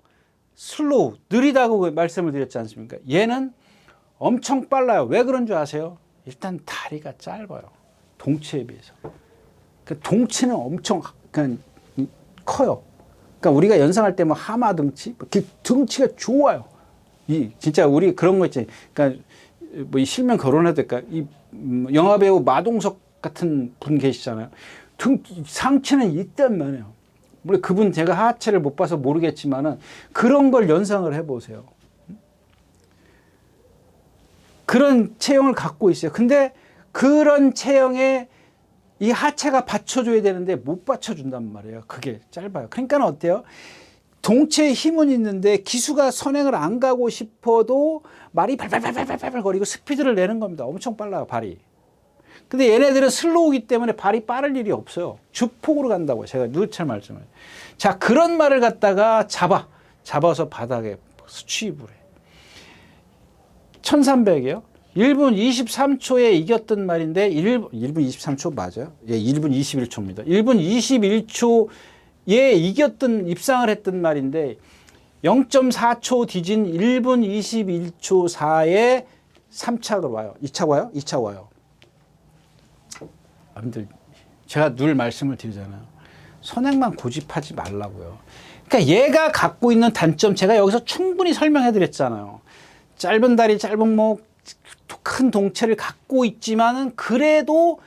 슬로우 느리다고 말씀을 드렸지 않습니까? 얘는 엄청 빨라요. 왜 그런 줄 아세요? 일단 다리가 짧아요. 동체에 비해서. 그러니까 동체는 엄청 그냥 커요. 그러니까 우리가 연상할 때 뭐 하마 등치, 등치가 좋아요. 이 진짜 우리 그런 거 있지. 그러니까 뭐 이 실명 거론해도 될까? 이 영화 배우 마동석 같은 분 계시잖아요. 등 상체는 있단 말이에요. 물론 그분 제가 하체를 못 봐서 모르겠지만은 그런 걸 연상을 해보세요. 그런 체형을 갖고 있어요. 근데 그런 체형에 이 하체가 받쳐줘야 되는데 못 받쳐준단 말이에요. 그게 짧아요. 그러니까 어때요? 동체에 힘은 있는데 기수가 선행을 안 가고 싶어도 말이 발발발발발 거리고 스피드를 내는 겁니다. 엄청 빨라요, 발이. 근데 얘네들은 슬로우기 때문에 발이 빠를 일이 없어요. 주폭으로 간다고 제가 누차 말씀을. 자, 그런 말을 갖다가 잡아서 바닥에 수취입을 해. 1300이에요. 1분 23초에 이겼던 말인데 1분 23초 맞아요? 예, 1분 21초입니다. 1분 21초에 이겼던 입상을 했던 말인데 0.4초 뒤진 1분 21초 4에 3착을 와요. 2착 와요? 2착 와요. 여러분들 제가 늘 말씀을 드리잖아요. 선행만 고집하지 말라고요. 그러니까 얘가 갖고 있는 단점 제가 여기서 충분히 설명해 드렸잖아요. 짧은 다리, 짧은 목, 큰 동체를 갖고 있지만은 그래도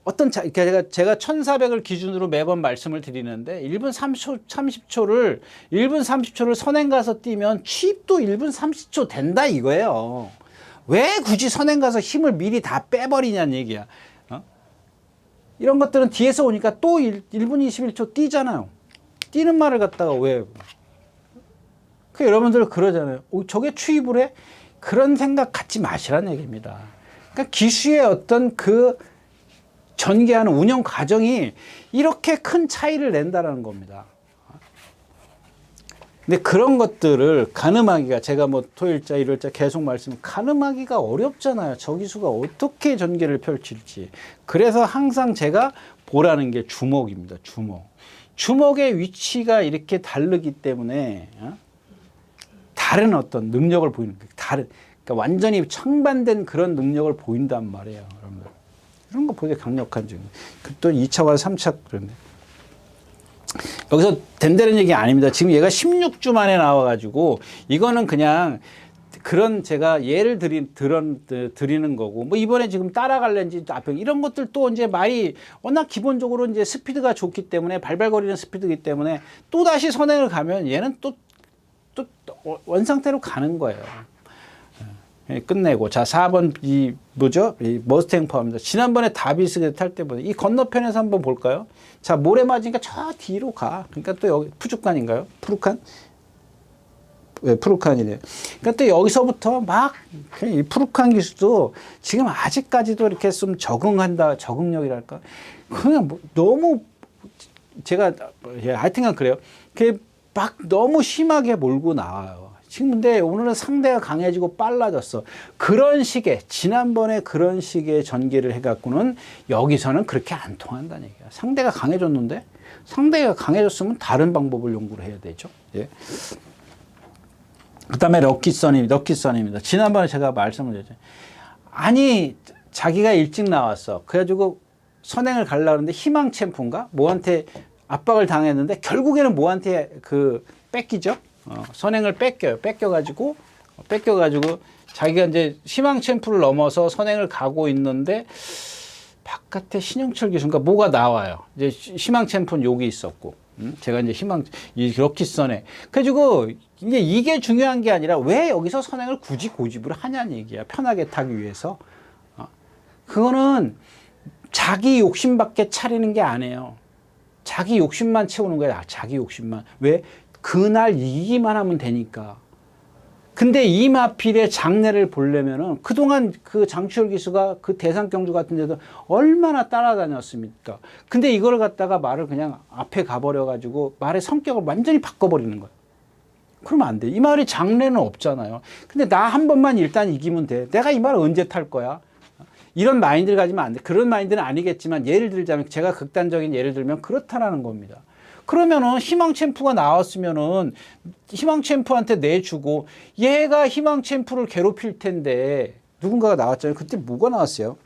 어떤 제가 1400을 기준으로 매번 말씀을 드리는데 1분 30초를 1분 30초를 선행 가서 뛰면 취입도 1분 30초 된다 이거예요. 왜 굳이 선행 가서 힘을 미리 다 빼버리냐는 얘기야. 이런 것들은 뒤에서 오니까 또 1분 21초 뛰잖아요. 뛰는 말을 갖다가 왜? 여러분들 그러잖아요. 저게 취입을 해? 그런 생각 갖지 마시라는 얘기입니다. 그러니까 기수의 어떤 그 전개하는 운영 과정이 이렇게 큰 차이를 낸다는 겁니다. 근데 그런 것들을 가늠하기가 제가 뭐 토일자, 일요일자 계속 가늠하기가 어렵잖아요. 저 기수가 어떻게 전개를 펼칠지. 그래서 항상 제가 보라는 게 주먹입니다. 주먹의 위치가 이렇게 다르기 때문에 다른 어떤 능력을 보이는 거예요. 그러니까 완전히 창반된 그런 능력을 보인단 말이에요. 여러분들. 이런 거 보게 강력한 중. 또 2차와 3차 그런데. 여기서 된다는 얘기 아닙니다. 지금 얘가 16주 만에 나와가지고 이거는 그냥 그런 제가 예를 드리는 거고 뭐 이번에 지금 따라갈는지 앞에 이런 것들 또 이제 말이 워낙 기본적으로 이제 스피드가 좋기 때문에 발발거리는 스피드이기 때문에 또 다시 선행을 가면 얘는 또 원상태로 가는 거예요. 끝내고 자 4번 이 뭐죠? 이 머스탱 파워입니다. 지난번에 다비스 탈 때보다 이 건너편에서 한번 볼까요? 자 모래 맞으니까 저 뒤로 가. 그러니까 또 여기 푸주칸인가요? 푸르칸? 네, 푸르칸이네요. 그러니까 또 여기서부터 막 이 푸르칸 기수도 지금 아직까지도 이렇게 좀 적응력이랄까? 그냥 뭐 너무 제가 하여튼간 그래요. 그게 막 너무 심하게 몰고 나와요. 지금 근데 오늘은 상대가 강해지고 빨라졌어. 그런 식의 지난번에 그런 식의 전개를 해갖고는 여기서는 그렇게 안 통한다는 얘기야. 상대가 강해졌는데 상대가 강해졌으면 다른 방법을 연구를 해야 되죠. 예. 그다음에 럭키선입니다. 지난번에 제가 말씀을 드렸죠. 아니 자기가 일찍 나왔어. 그래가지고 선행을 가려고 하는데 희망 챔프인가 뭐한테 압박을 당했는데 결국에는 뭐한테 뺏기죠. 선행을 뺏겨가지고 자기가 이제 희망 챔프를 넘어서 선행을 가고 있는데 바깥에 신영철 기수인가 뭐가 나와요. 이제 희망 챔프는 여기 있었고, 제가 이제 이 럭키선에 그래가지고 이제 이게 중요한 게 아니라 왜 여기서 선행을 굳이 고집을 하냐는 얘기야. 편하게 타기 위해서. 그거는 자기 욕심밖에 차리는 게 아니에요. 자기 욕심만 채우는 거야. 자기 욕심만. 왜? 그날 이기기만 하면 되니까. 근데 이마필의 장래를 보려면은 그동안 그 장추열 기수가 그 대상 경주 같은 데도 얼마나 따라다녔습니까? 근데 이걸 갖다가 말을 그냥 앞에 가버려 가지고 말의 성격을 완전히 바꿔버리는 거예요. 그러면 안 돼. 이 말이 장래는 없잖아요. 근데 나 한 번만 일단 이기면 돼. 내가 이 말을 언제 탈 거야? 이런 마인드를 가지면 안 돼. 그런 마인드는 아니겠지만 예를 들자면 제가 극단적인 예를 들면 그렇다라는 겁니다. 그러면은 희망 챔프가 나왔으면은 희망 챔프한테 내주고 얘가 희망 챔프를 괴롭힐 텐데 누군가가 나왔잖아요. 그때 뭐가 나왔어요?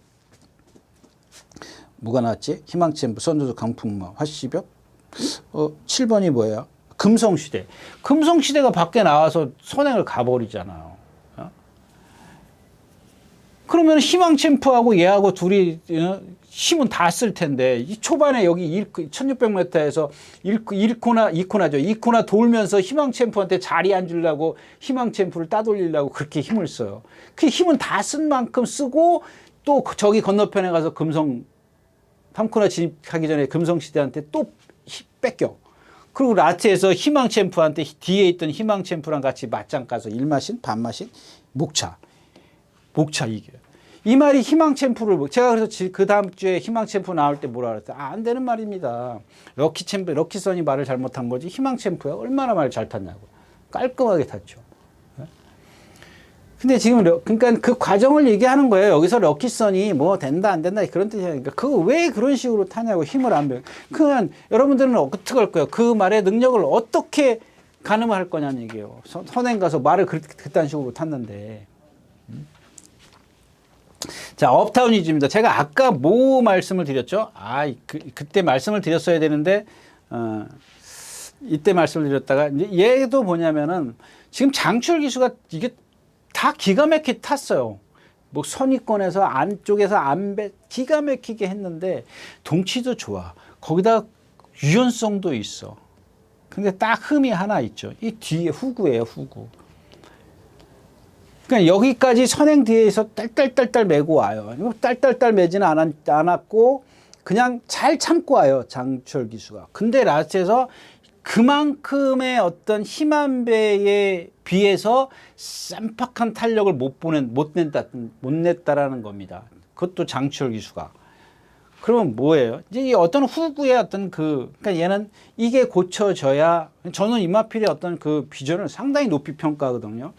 뭐가 나왔지? 희망 챔프, 선두수 강풍마, 화시벽. 7번이 뭐예요? 금성시대. 금성시대가 밖에 나와서 선행을 가버리잖아요. 그러면 희망 챔프하고 얘하고 둘이 힘은 다 쓸 텐데 이 초반에 여기 1600m에서 2코나죠. 2코나 돌면서 희망 챔프한테 자리 안 주려고 희망 챔프를 따돌리려고 그렇게 힘을 써요. 그 힘은 다 쓴 만큼 쓰고 또 저기 건너편에 가서 금성 3코나 진입하기 전에 금성시대한테 또 뺏겨. 그리고 라트에서 희망 챔프한테 뒤에 있던 희망 챔프랑 같이 맞짱 까서 1마신, 반마신, 목차 이겨요. 이 말이 희망 챔프를, 제가 그래서 그 다음 주에 희망 챔프 나올 때 뭐라 그랬어요? 안 되는 말입니다. 럭키선이 말을 잘못한 거지. 희망 챔프야. 얼마나 말을 잘 탔냐고. 깔끔하게 탔죠. 근데 지금, 그러니까 그 과정을 얘기하는 거예요. 여기서 럭키선이 뭐 된다, 안 된다, 그런 뜻이 아니니까. 그거 왜 그런 식으로 타냐고, 힘을 안 배워. 그냥 여러분들은 어떻게 할 거예요? 그 말의 능력을 어떻게 가늠할 거냐는 얘기예요. 선행 가서 말을 그딴 식으로 탔는데. 자, 업타운 이즈입니다. 제가 아까 뭐 말씀을 드렸죠? 그때 말씀을 드렸어야 되는데, 이때 말씀을 드렸다가, 이제 얘도 뭐냐면은, 지금 장추열 기수가 이게 다 기가 막히게 탔어요. 뭐 선입권에서 안쪽에서 안배 기가 막히게 했는데, 동치도 좋아. 거기다 유연성도 있어. 근데 딱 흠이 하나 있죠. 이 뒤에 후구예요, 후구. 그러니까 여기까지 선행 뒤에서 딸딸딸딸 메고 와요. 딸딸딸 매지는 않았고 그냥 잘 참고 와요. 장추열 기수가. 근데 라스트에서 그만큼의 어떤 힘한 배에 비해서 쌈박한 탄력을 못 냈다라는 겁니다. 그것도 장추열 기수가. 그러면 뭐예요? 이제 어떤 후구의 어떤 그러니까 얘는 이게 고쳐져야, 저는 이마필의 어떤 그 비전을 상당히 높이 평가하거든요.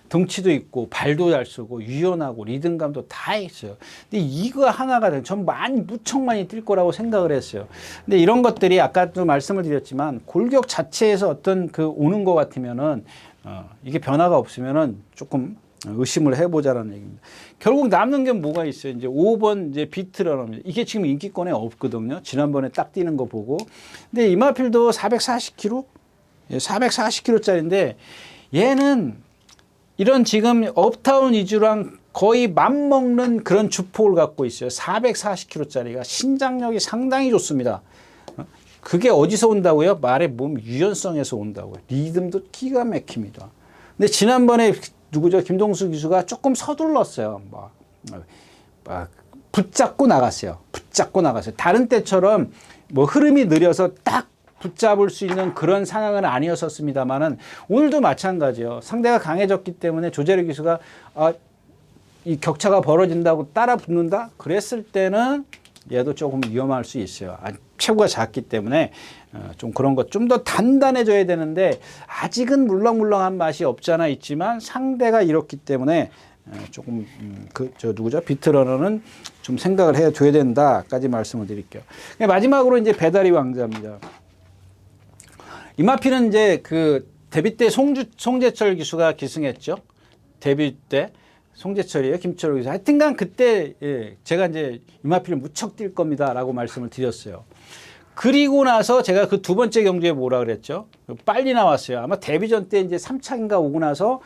덩치도 있고 발도 잘 쓰고 유연하고 리듬감도 다 있어요. 근데 이거 하나가 전 무척 많이 뛸 거라고 생각을 했어요. 근데 이런 것들이 아까도 말씀을 드렸지만 골격 자체에서 어떤 그 오는 것 같으면은 이게 변화가 없으면은 조금 의심을 해보자라는 얘기입니다. 결국 남는 게 뭐가 있어요? 이제 5번 이제 비트러너입니다. 이게 지금 인기권에 없거든요. 지난번에 딱 뛰는 거 보고. 근데 이마필도 440kg? 440kg짜리인데 얘는 이런 지금 업타운 이주랑 거의 맞먹는 그런 주폭을 갖고 있어요. 440kg짜리가 신장력이 상당히 좋습니다. 그게 어디서 온다고요? 말의 몸 유연성에서 온다고요. 리듬도 기가 막힙니다. 근데 지난번에 누구죠? 김동수 기수가 조금 서둘렀어요. 붙잡고 나갔어요. 다른 때처럼 뭐 흐름이 느려서 딱 붙잡을 수 있는 그런 상황은 아니었었습니다만은 오늘도 마찬가지예요. 상대가 강해졌기 때문에 조재력 기수가 이 격차가 벌어진다고 따라 붙는다? 그랬을 때는 얘도 조금 위험할 수 있어요. 체구가 작기 때문에 좀 그런 것 좀 더 단단해져야 되는데 아직은 물렁물렁한 맛이 없잖아 있지만 상대가 이렇기 때문에 조금 누구죠? 비트러너는 좀 생각을 해줘야 된다까지 말씀을 드릴게요. 마지막으로 이제 배다리 왕자입니다. 이마필은 이제 그 데뷔 때 송재철 기수가 기승했죠. 데뷔 때 송재철이에요, 김철호 기수. 하여튼간 그때 제가 이제 이마필을 무척 뛸 겁니다라고 말씀을 드렸어요. 그리고 나서 제가 그 두 번째 경주에 뭐라 그랬죠? 빨리 나왔어요. 아마 데뷔전 때 이제 3차인가 오고 나서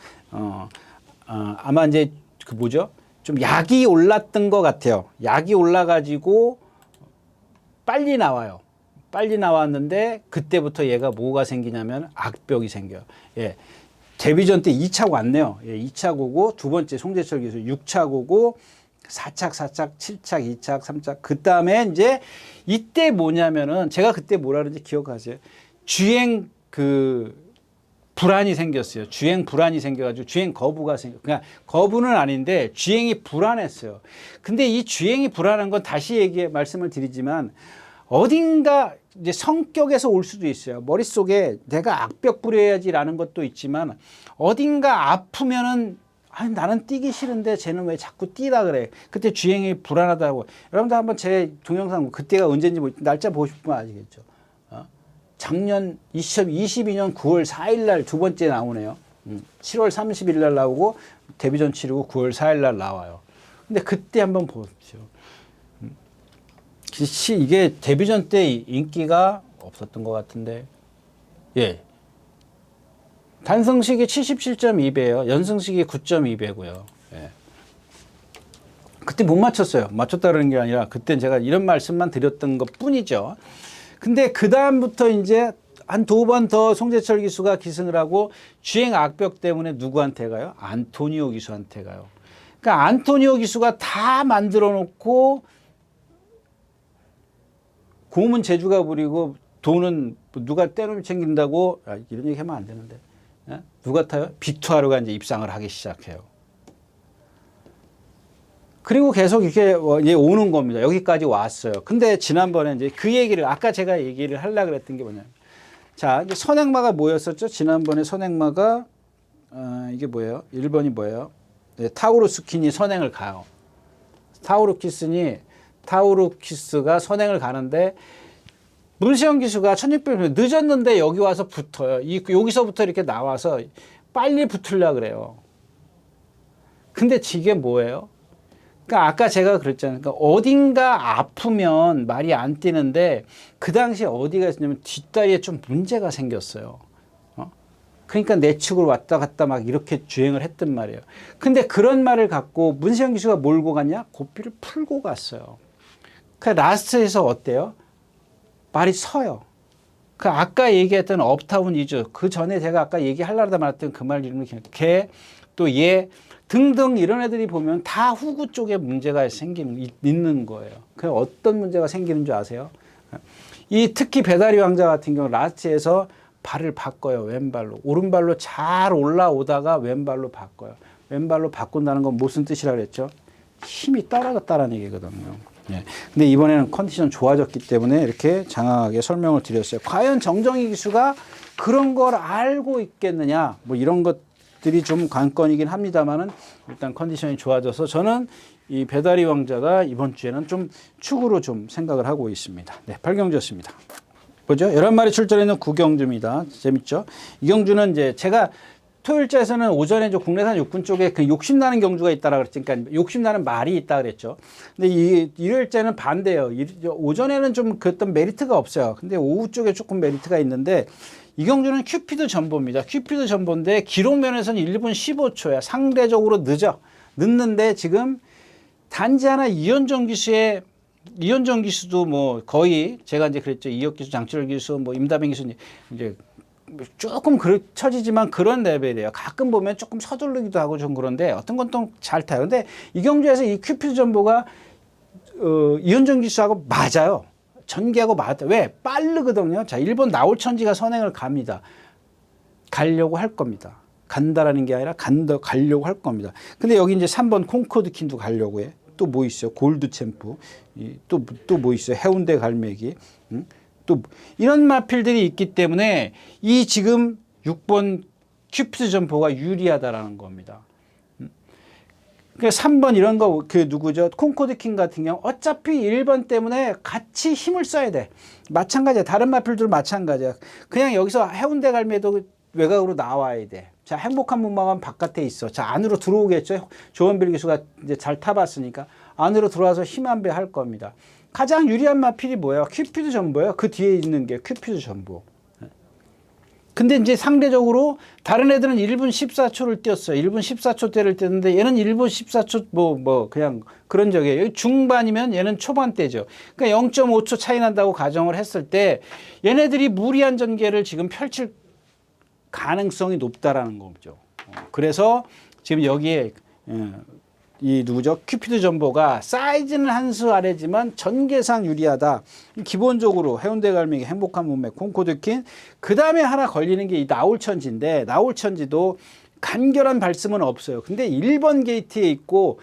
아마 이제 그 뭐죠? 좀 약이 올랐던 것 같아요. 약이 올라가지고 빨리 나와요. 빨리 나왔는데 그때부터 얘가 뭐가 생기냐면 악벽이 생겨요. 데뷔전 때 2차 왔네요. 2차 고고 두 번째 송재철 기수 6차 고고 4착, 4착, 7착, 2착, 3착. 그 다음에 이제 이때 뭐냐면은 제가 그때 뭐라 그러는지 기억하세요? 주행 불안이 생겼어요. 주행 불안이 생겨가지고 주행 거부가 그냥 거부는 아닌데 주행이 불안했어요. 근데 이 주행이 불안한 건 다시 말씀을 드리지만 어딘가 이제 성격에서 올 수도 있어요. 머릿속에 내가 악벽 부려야지라는 것도 있지만 어딘가 아프면은 나는 뛰기 싫은데 쟤는 왜 자꾸 뛰라 그래. 그때 주행이 불안하다고. 여러분들 한번 제 동영상 그때가 언제인지 날짜 보고 싶으면 아시겠죠. 작년 2022년 9월 4일 날 두 번째 나오네요. 7월 30일 날 나오고 데뷔전 치르고 9월 4일 날 나와요. 근데 그때 한번 보십시오. 이게 데뷔전 때 인기가 없었던 것 같은데, 예. 단승식이 77.2배예요. 연승식이 9.2배고요. 예. 그때 못 맞췄어요. 맞췄다는 게 아니라 그때 제가 이런 말씀만 드렸던 것 뿐이죠. 근데 그 다음부터 이제 한 2번 더 송재철 기수가 기승을 하고 주행 악벽 때문에 누구한테 가요? 안토니오 기수한테 가요. 그러니까 안토니오 기수가 다 만들어 놓고 공은 제주가 부리고 돈은 누가 때로를 챙긴다고 이런 얘기 하면 안 되는데 누가 타요? 빅투아르가 이제 입상을 하기 시작해요. 그리고 계속 이렇게 오는 겁니다. 여기까지 왔어요. 근데 지난번에 이제 그 얘기를 아까 제가 얘기를 하려고 그랬던 게 뭐냐면 자, 이제 선행마가 뭐였었죠? 지난번에 선행마가 이게 뭐예요? 1번이 뭐예요? 네, 타우루스킨이 선행을 가요. 타우루키스가 선행을 가는데 문세영 기수가 1600m 늦었는데 여기 와서 붙어요. 여기서부터 이렇게 나와서 빨리 붙으려고 그래요. 근데 이게 뭐예요? 그러니까 아까 제가 그랬잖아요. 그러니까 어딘가 아프면 말이 안 뛰는데 그 당시에 어디가 있었냐면 뒷다리에 좀 문제가 생겼어요. 그러니까 내 측으로 왔다 갔다 막 이렇게 주행을 했단 말이에요. 근데 그런 말을 갖고 문세영 기수가 몰고 갔냐? 고삐를 풀고 갔어요. 그 라스트에서 어때요? 말이 서요. 그 아까 얘기했던 업타운 이즈 그 전에 제가 아까 얘기하려다 말았던 그 말 이름이 걔 또 얘 등등 이런 애들이 보면 다 후구 쪽에 문제가 있는 거예요. 그 어떤 문제가 생기는 줄 아세요? 특히 배다리 왕자 같은 경우 라스트에서 발을 바꿔요. 왼발로. 오른발로 잘 올라오다가 왼발로 바꿔요. 왼발로 바꾼다는 건 무슨 뜻이라 그랬죠? 힘이 떨어졌다는 얘기거든요. 예. 근데 이번에는 컨디션 좋아졌기 때문에 이렇게 장황하게 설명을 드렸어요. 과연 정정희 기수가 그런 걸 알고 있겠느냐? 뭐 이런 것들이 좀 관건이긴 합니다만은 일단 컨디션이 좋아져서 저는 이 배다리 왕자가 이번 주에는 좀 축으로 좀 생각을 하고 있습니다. 네, 8경주였습니다. 보죠? 11마리 출전했는 9경주입니다. 재밌죠? 이 경주는 이제 제가 토요일자에서는 오전에 국내산 육군 쪽에 그 욕심나는 경주가 있다라 그랬지. 그러니까 욕심나는 말이 있다 그랬죠. 근데 일요일자는 반대예요. 오전에는 좀 그 어떤 메리트가 없어요. 근데 오후 쪽에 조금 메리트가 있는데 이 경주는 큐피드 전보입니다. 큐피드 전보인데 기록면에서는 1분 15초야. 상대적으로 늦는데 지금 단지 하나 이현정 기수도 뭐 거의 제가 이제 그랬죠. 이혁 기수, 장철 기수, 뭐 임다빈 기수 이제 조금 처지지만 그런 레벨이에요. 가끔 보면 조금 서두르기도 하고 좀 그런데 어떤 건 또 잘 타요. 근데 이 경주에서 이 큐피드 전보가 이현정 기수하고 맞아요. 전개하고 맞아요. 왜? 빠르거든요. 자, 일본 나올천지가 선행을 갑니다. 가려고 할 겁니다. 간다라는 게 아니라 가려고 할 겁니다. 근데 여기 이제 3번 콩코드 킨도 가려고 해. 또 뭐 있어요? 골드 챔프. 또 뭐 있어요? 해운대 갈매기. 또 이런 마필들이 있기 때문에 이 지금 6번 큐피드 점포가 유리하다라는 겁니다. 그러니까 3번 이런 거 누구죠? 콩코드 킹 같은 경우 어차피 1번 때문에 같이 힘을 써야 돼. 마찬가지야. 다른 마필들 마찬가지야. 그냥 여기서 해운대 갈매도 외곽으로 나와야 돼. 자, 행복한 문방은 바깥에 있어. 자, 안으로 들어오겠죠. 조원빌 기수가 이제 잘 타봤으니까 안으로 들어와서 힘 한 배 할 겁니다. 가장 유리한 마필이 뭐예요? 큐피드 전보예요. 그 뒤에 있는 게 큐피드 전보. 근데 이제 상대적으로 다른 애들은 1분 14초를 뛰었어요. 1분 14초대를 뛰었는데 얘는 1분 14초 그냥 그런 적이에요. 중반이면 얘는 초반대죠. 그러니까 0.5초 차이 난다고 가정을 했을 때 얘네들이 무리한 전개를 지금 펼칠 가능성이 높다라는 거죠. 그래서 지금 여기에 이 누구죠? 큐피드 전보가 사이즈는 한 수 아래지만 전개상 유리하다. 기본적으로 해운대 갈매기, 행복한 몸매, 콩코드킨. 그 다음에 하나 걸리는 게 이 나홀천지인데, 나홀천지도 간결한 발음은 없어요. 근데 1번 게이트에 있고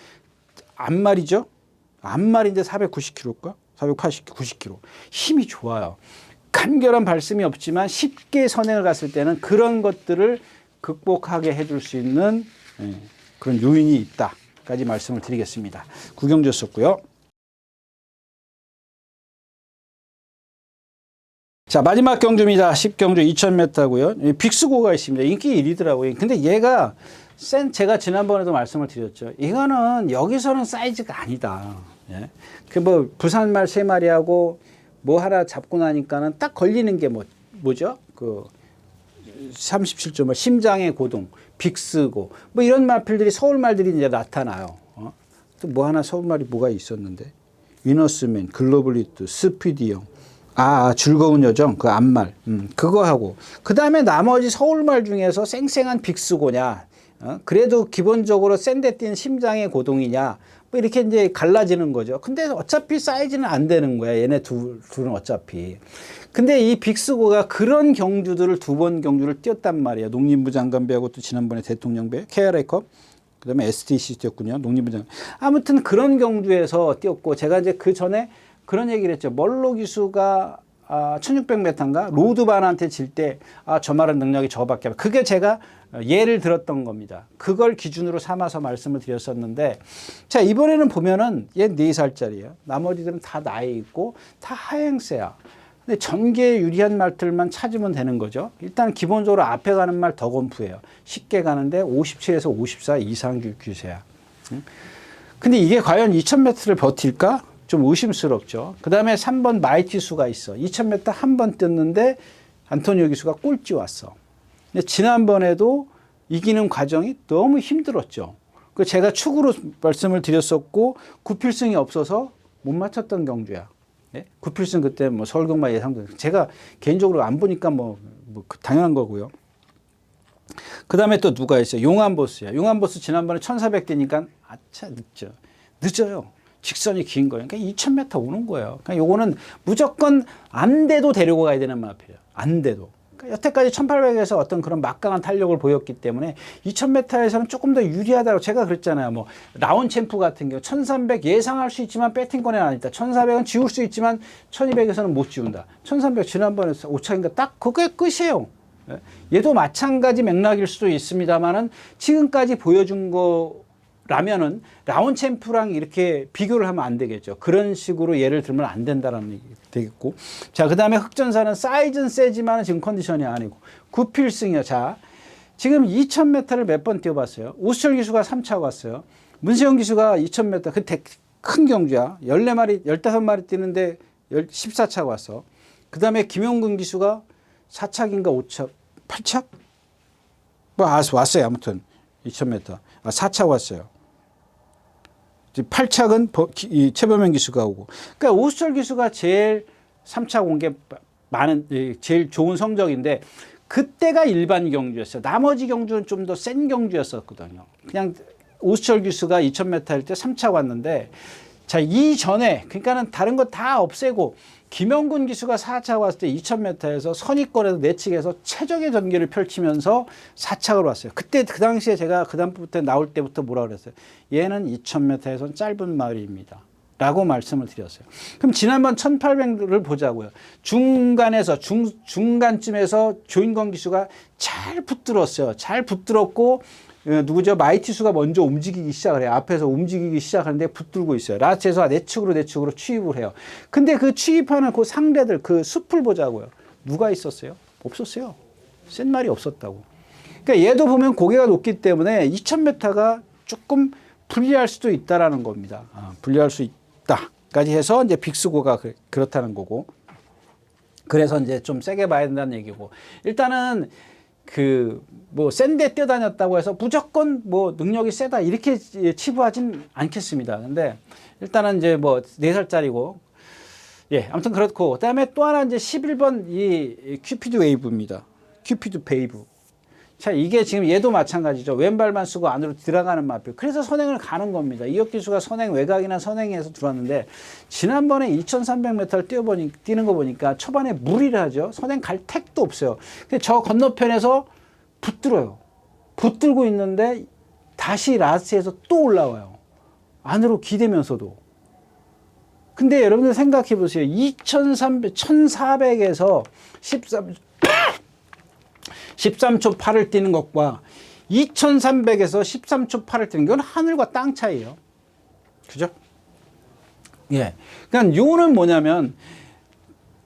앞말이죠. 앞말인데 490kg일까? 490kg. 힘이 좋아요. 간결한 발음이 없지만 쉽게 선행을 갔을 때는 그런 것들을 극복하게 해줄 수 있는 그런 요인이 있다까지 말씀을 드리겠습니다. 구경졌었고요. 자, 마지막 경주입니다. 10경주 2000m고요. 빅스고가 있습니다. 인기 1위더라고요. 근데 얘가 제가 지난번에도 말씀을 드렸죠. 이거는 여기서는 사이즈가 아니다. 예. 그 뭐 부산말 3마리하고 뭐 하나 잡고 나니까는 딱 걸리는 게 뭐죠? 그 37.5 심장의 고동, 빅스고 뭐 이런 말들이 서울 말들이 이제 나타나요. 또 뭐 하나 서울 말이 뭐가 있었는데 위너스맨, 글로벌리트, 스피디형, 즐거운 여정 그 앞말 그거 하고 그 다음에 나머지 서울 말 중에서 쌩쌩한 빅스고냐, 그래도 기본적으로 센데 뛴 심장의 고동이냐. 뭐 이렇게 이제 갈라지는 거죠. 근데 어차피 사이즈는 안 되는 거야. 얘네 둘은 어차피. 근데 이 빅스고가 그런 경주들을 2번 경주를 뛰었단 말이에요. 농림부 장관배하고 또 지난번에 대통령배, KRA컵, 그 다음에 STC 뛰었군요. 농림부 장관. 아무튼 그런 경주에서 뛰었고, 제가 이제 그 전에 그런 얘기를 했죠. 멀로 기수가 1600m인가? 로드반한테 질 때, 저 말은 능력이 저밖에 없다. 그게 제가 예를 들었던 겁니다. 그걸 기준으로 삼아서 말씀을 드렸었는데, 자, 이번에는 보면은 얘 4살짜리예요. 나머지들은 다 나이 있고, 다 하행세야. 근데 전개에 유리한 말들만 찾으면 되는 거죠. 일단 기본적으로 앞에 가는 말 더 건프예요. 쉽게 가는데 57에서 54 이상 규세야. 근데 이게 과연 2000m를 버틸까? 좀 의심스럽죠. 그 다음에 3번 마이티수가 있어. 2000m 한 번 뛰었는데 안토니오 기수가 꼴찌 왔어. 근데 지난번에도 이기는 과정이 너무 힘들었죠. 그 제가 축으로 말씀을 드렸었고 구필승이 없어서 못 맞췄던 경주야. 네? 구필승 그때 뭐 서울경마 예상도 제가 개인적으로 안 보니까 뭐 당연한 거고요. 그 다음에 또 누가 있어요? 용암보스야. 용암보스 지난번에 1400 뛰니까 늦어요. 직선이 긴 거예요. 그러니까 2000m 오는 거예요. 그러니까 요거는 무조건 안 돼도 데리고 가야 되는 마표예요. 안 돼도. 그러니까 여태까지 1800에서 어떤 그런 막강한 탄력을 보였기 때문에 2000m에서는 조금 더 유리하다고 제가 그랬잖아요. 뭐 라온 챔프 같은 경우 1300 예상할 수 있지만 배팅권에는 안 있다. 1400은 지울 수 있지만 1200에서는 못 지운다. 1300 지난번에 5차인가 딱 그게 끝이에요. 얘도 마찬가지 맥락일 수도 있습니다만은 지금까지 보여준 거라면은 라온 챔프랑 이렇게 비교를 하면 안 되겠죠. 그런 식으로 예를 들면 안 된다라는 얘기 되겠고. 자, 그 다음에 흑전사는 사이즈는 세지만 지금 컨디션이 아니고 구필승이요. 자, 지금 2000m를 몇 번 뛰어봤어요. 오수철 기수가 3차 왔어요. 문세영 기수가 2000m 그 큰 경주야. 14마리, 15마리 뛰는데 14차 왔어. 그 다음에 김용근 기수가 4착인가 5착, 8착? 뭐 왔어요. 아무튼 2000m. 4차 왔어요. 8착은 최범현 기수가 오고. 그러니까 오수철 기수가 제일 3차 온 게 많은, 제일 좋은 성적인데 그때가 일반 경주였어요. 나머지 경주는 좀 더 센 경주였었거든요. 그냥 오수철 기수가 2000m 할 때 3차 왔는데, 자, 이전에, 그러니까는 다른 거 다 없애고 김영군 기수가 4차 왔을 때 2000m에서 선입권에서 내측에서 최적의 전개를 펼치면서 4착으로 왔어요. 그때 그 당시에 제가 그 다음부터 나올 때부터 뭐라 그랬어요? 얘는 2000m에서는 짧은 마을입니다. 라고 말씀을 드렸어요. 그럼 지난번 1800을 보자고요. 중간쯤에서 조인건 기수가 잘 붙들었어요. 잘 붙들었고, 누구죠? 마이티수가 먼저 움직이기 시작을 해요. 앞에서 움직이기 시작하는데 붙들고 있어요. 라스트에서 내측으로 취입을 해요. 근데 그 취입하는 그 상대들, 그 숲을 보자고요. 누가 있었어요? 없었어요. 센 말이 없었다고. 그러니까 얘도 보면 고개가 높기 때문에 2000m가 조금 불리할 수도 있다라는 겁니다. 불리할 수 있다까지 해서 이제 빅스고가 그렇다는 거고. 그래서 이제 좀 세게 봐야 된다는 얘기고. 일단은 센데 뛰어다녔다고 해서 무조건 능력이 세다 이렇게 치부하진 않겠습니다. 근데 일단은 이제 4살짜리고, 예, 아무튼 그렇고, 그 다음에 또 하나 이제 11번 이 큐피드 웨이브입니다. 큐피드 베이브. 자, 이게 지금 얘도 마찬가지죠. 왼발만 쓰고 안으로 들어가는 마표. 그래서 선행을 가는 겁니다. 이혁기수가 선행 외곽이나 선행에서 들어왔는데 지난번에 2300m 뛰는 거 보니까 초반에 무리를 하죠. 선행 갈 택도 없어요. 근데 저 건너편에서 붙들어요. 붙들고 있는데 다시 라스트에서 또 올라와요. 안으로 기대면서도. 근데 여러분들 생각해 보세요. 1400에서 13초 8을 뛰는 것과 2300에서 13초 8을 뛰는 건 하늘과 땅 차이예요. 그죠? 예. 그러니까 요는 뭐냐면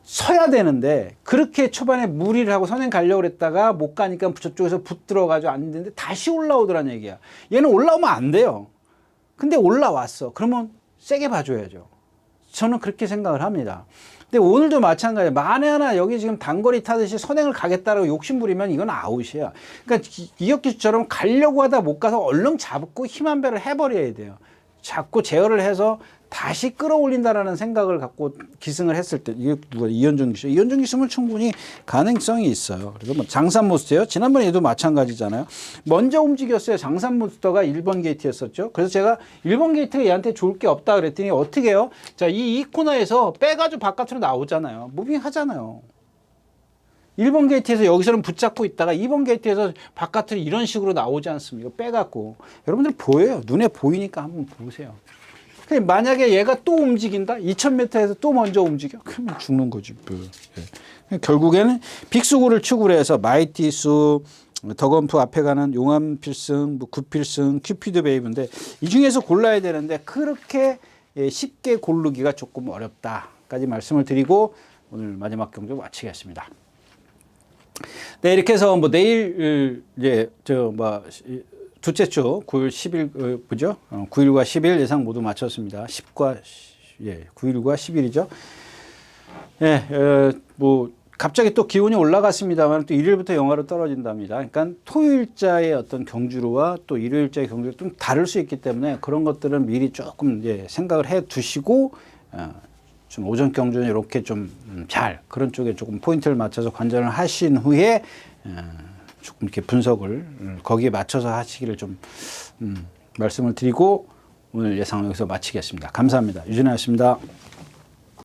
서야 되는데 그렇게 초반에 무리를 하고 선행 가려고 그랬다가 못 가니까 저쪽에서 붙들어가지고 안 되는데 다시 올라오더란 얘기야. 얘는 올라오면 안 돼요. 근데 올라왔어. 그러면 세게 봐줘야죠. 저는 그렇게 생각을 합니다. 근데 오늘도 마찬가지예요. 만에 하나 여기 지금 단거리 타듯이 선행을 가겠다라고 욕심부리면 이건 아웃이야. 그러니까 이혁기수처럼 가려고 하다 못 가서 얼른 잡고 힘 한 배를 해버려야 돼요. 잡고 제어를 해서 다시 끌어올린다라는 생각을 갖고 기승을 했을 때 이게 누가 이현종 기수? 이현종 기수면 충분히 가능성이 있어요. 그래서 뭐 장산몬스터요. 지난번에 얘도 마찬가지잖아요. 먼저 움직였어요. 장산몬스터가 1번 게이트였었죠. 그래서 제가 1번 게이트가 얘한테 좋을 게 없다 그랬더니 어떻게 해요? 자, 이 코너에서 빼가지고 바깥으로 나오잖아요. 무빙 하잖아요. 1번 게이트에서 여기서는 붙잡고 있다가 2번 게이트에서 바깥으로 이런 식으로 나오지 않습니까? 빼갖고. 여러분들 보여요. 눈에 보이니까 한번 보세요. 만약에 얘가 또 움직인다? 2000m에서 또 먼저 움직여? 그러면 죽는 거지. 예. 결국에는 빅수구를 축으로 해서 마이티수, 더건프 앞에 가는 용암 필승, 뭐 굿필승, 큐피드 베이브인데 이 중에서 골라야 되는데 그렇게 쉽게 고르기가 조금 어렵다까지 말씀을 드리고 오늘 마지막 경주 마치겠습니다. 네, 이렇게 해서 뭐 내일 이제 둘째 주 9일 10일 그죠? 9일과 10일 예상 모두 마쳤습니다. 9일과 10일이죠. 예, 뭐 갑자기 또 기온이 올라갔습니다만 또 일요일부터 영하로 떨어진답니다. 그러니까 토요일자의 어떤 경주로와 또 일요일자의 경주가 좀 다를 수 있기 때문에 그런 것들은 미리 조금 생각을 해 두시고 좀 오전 경주는 이렇게 좀 잘 그런 쪽에 조금 포인트를 맞춰서 관전을 하신 후에 조금 이렇게 분석을 거기에 맞춰서 하시기를 좀 말씀을 드리고 오늘 예상 여기서 마치겠습니다. 감사합니다. 유진아였습니다.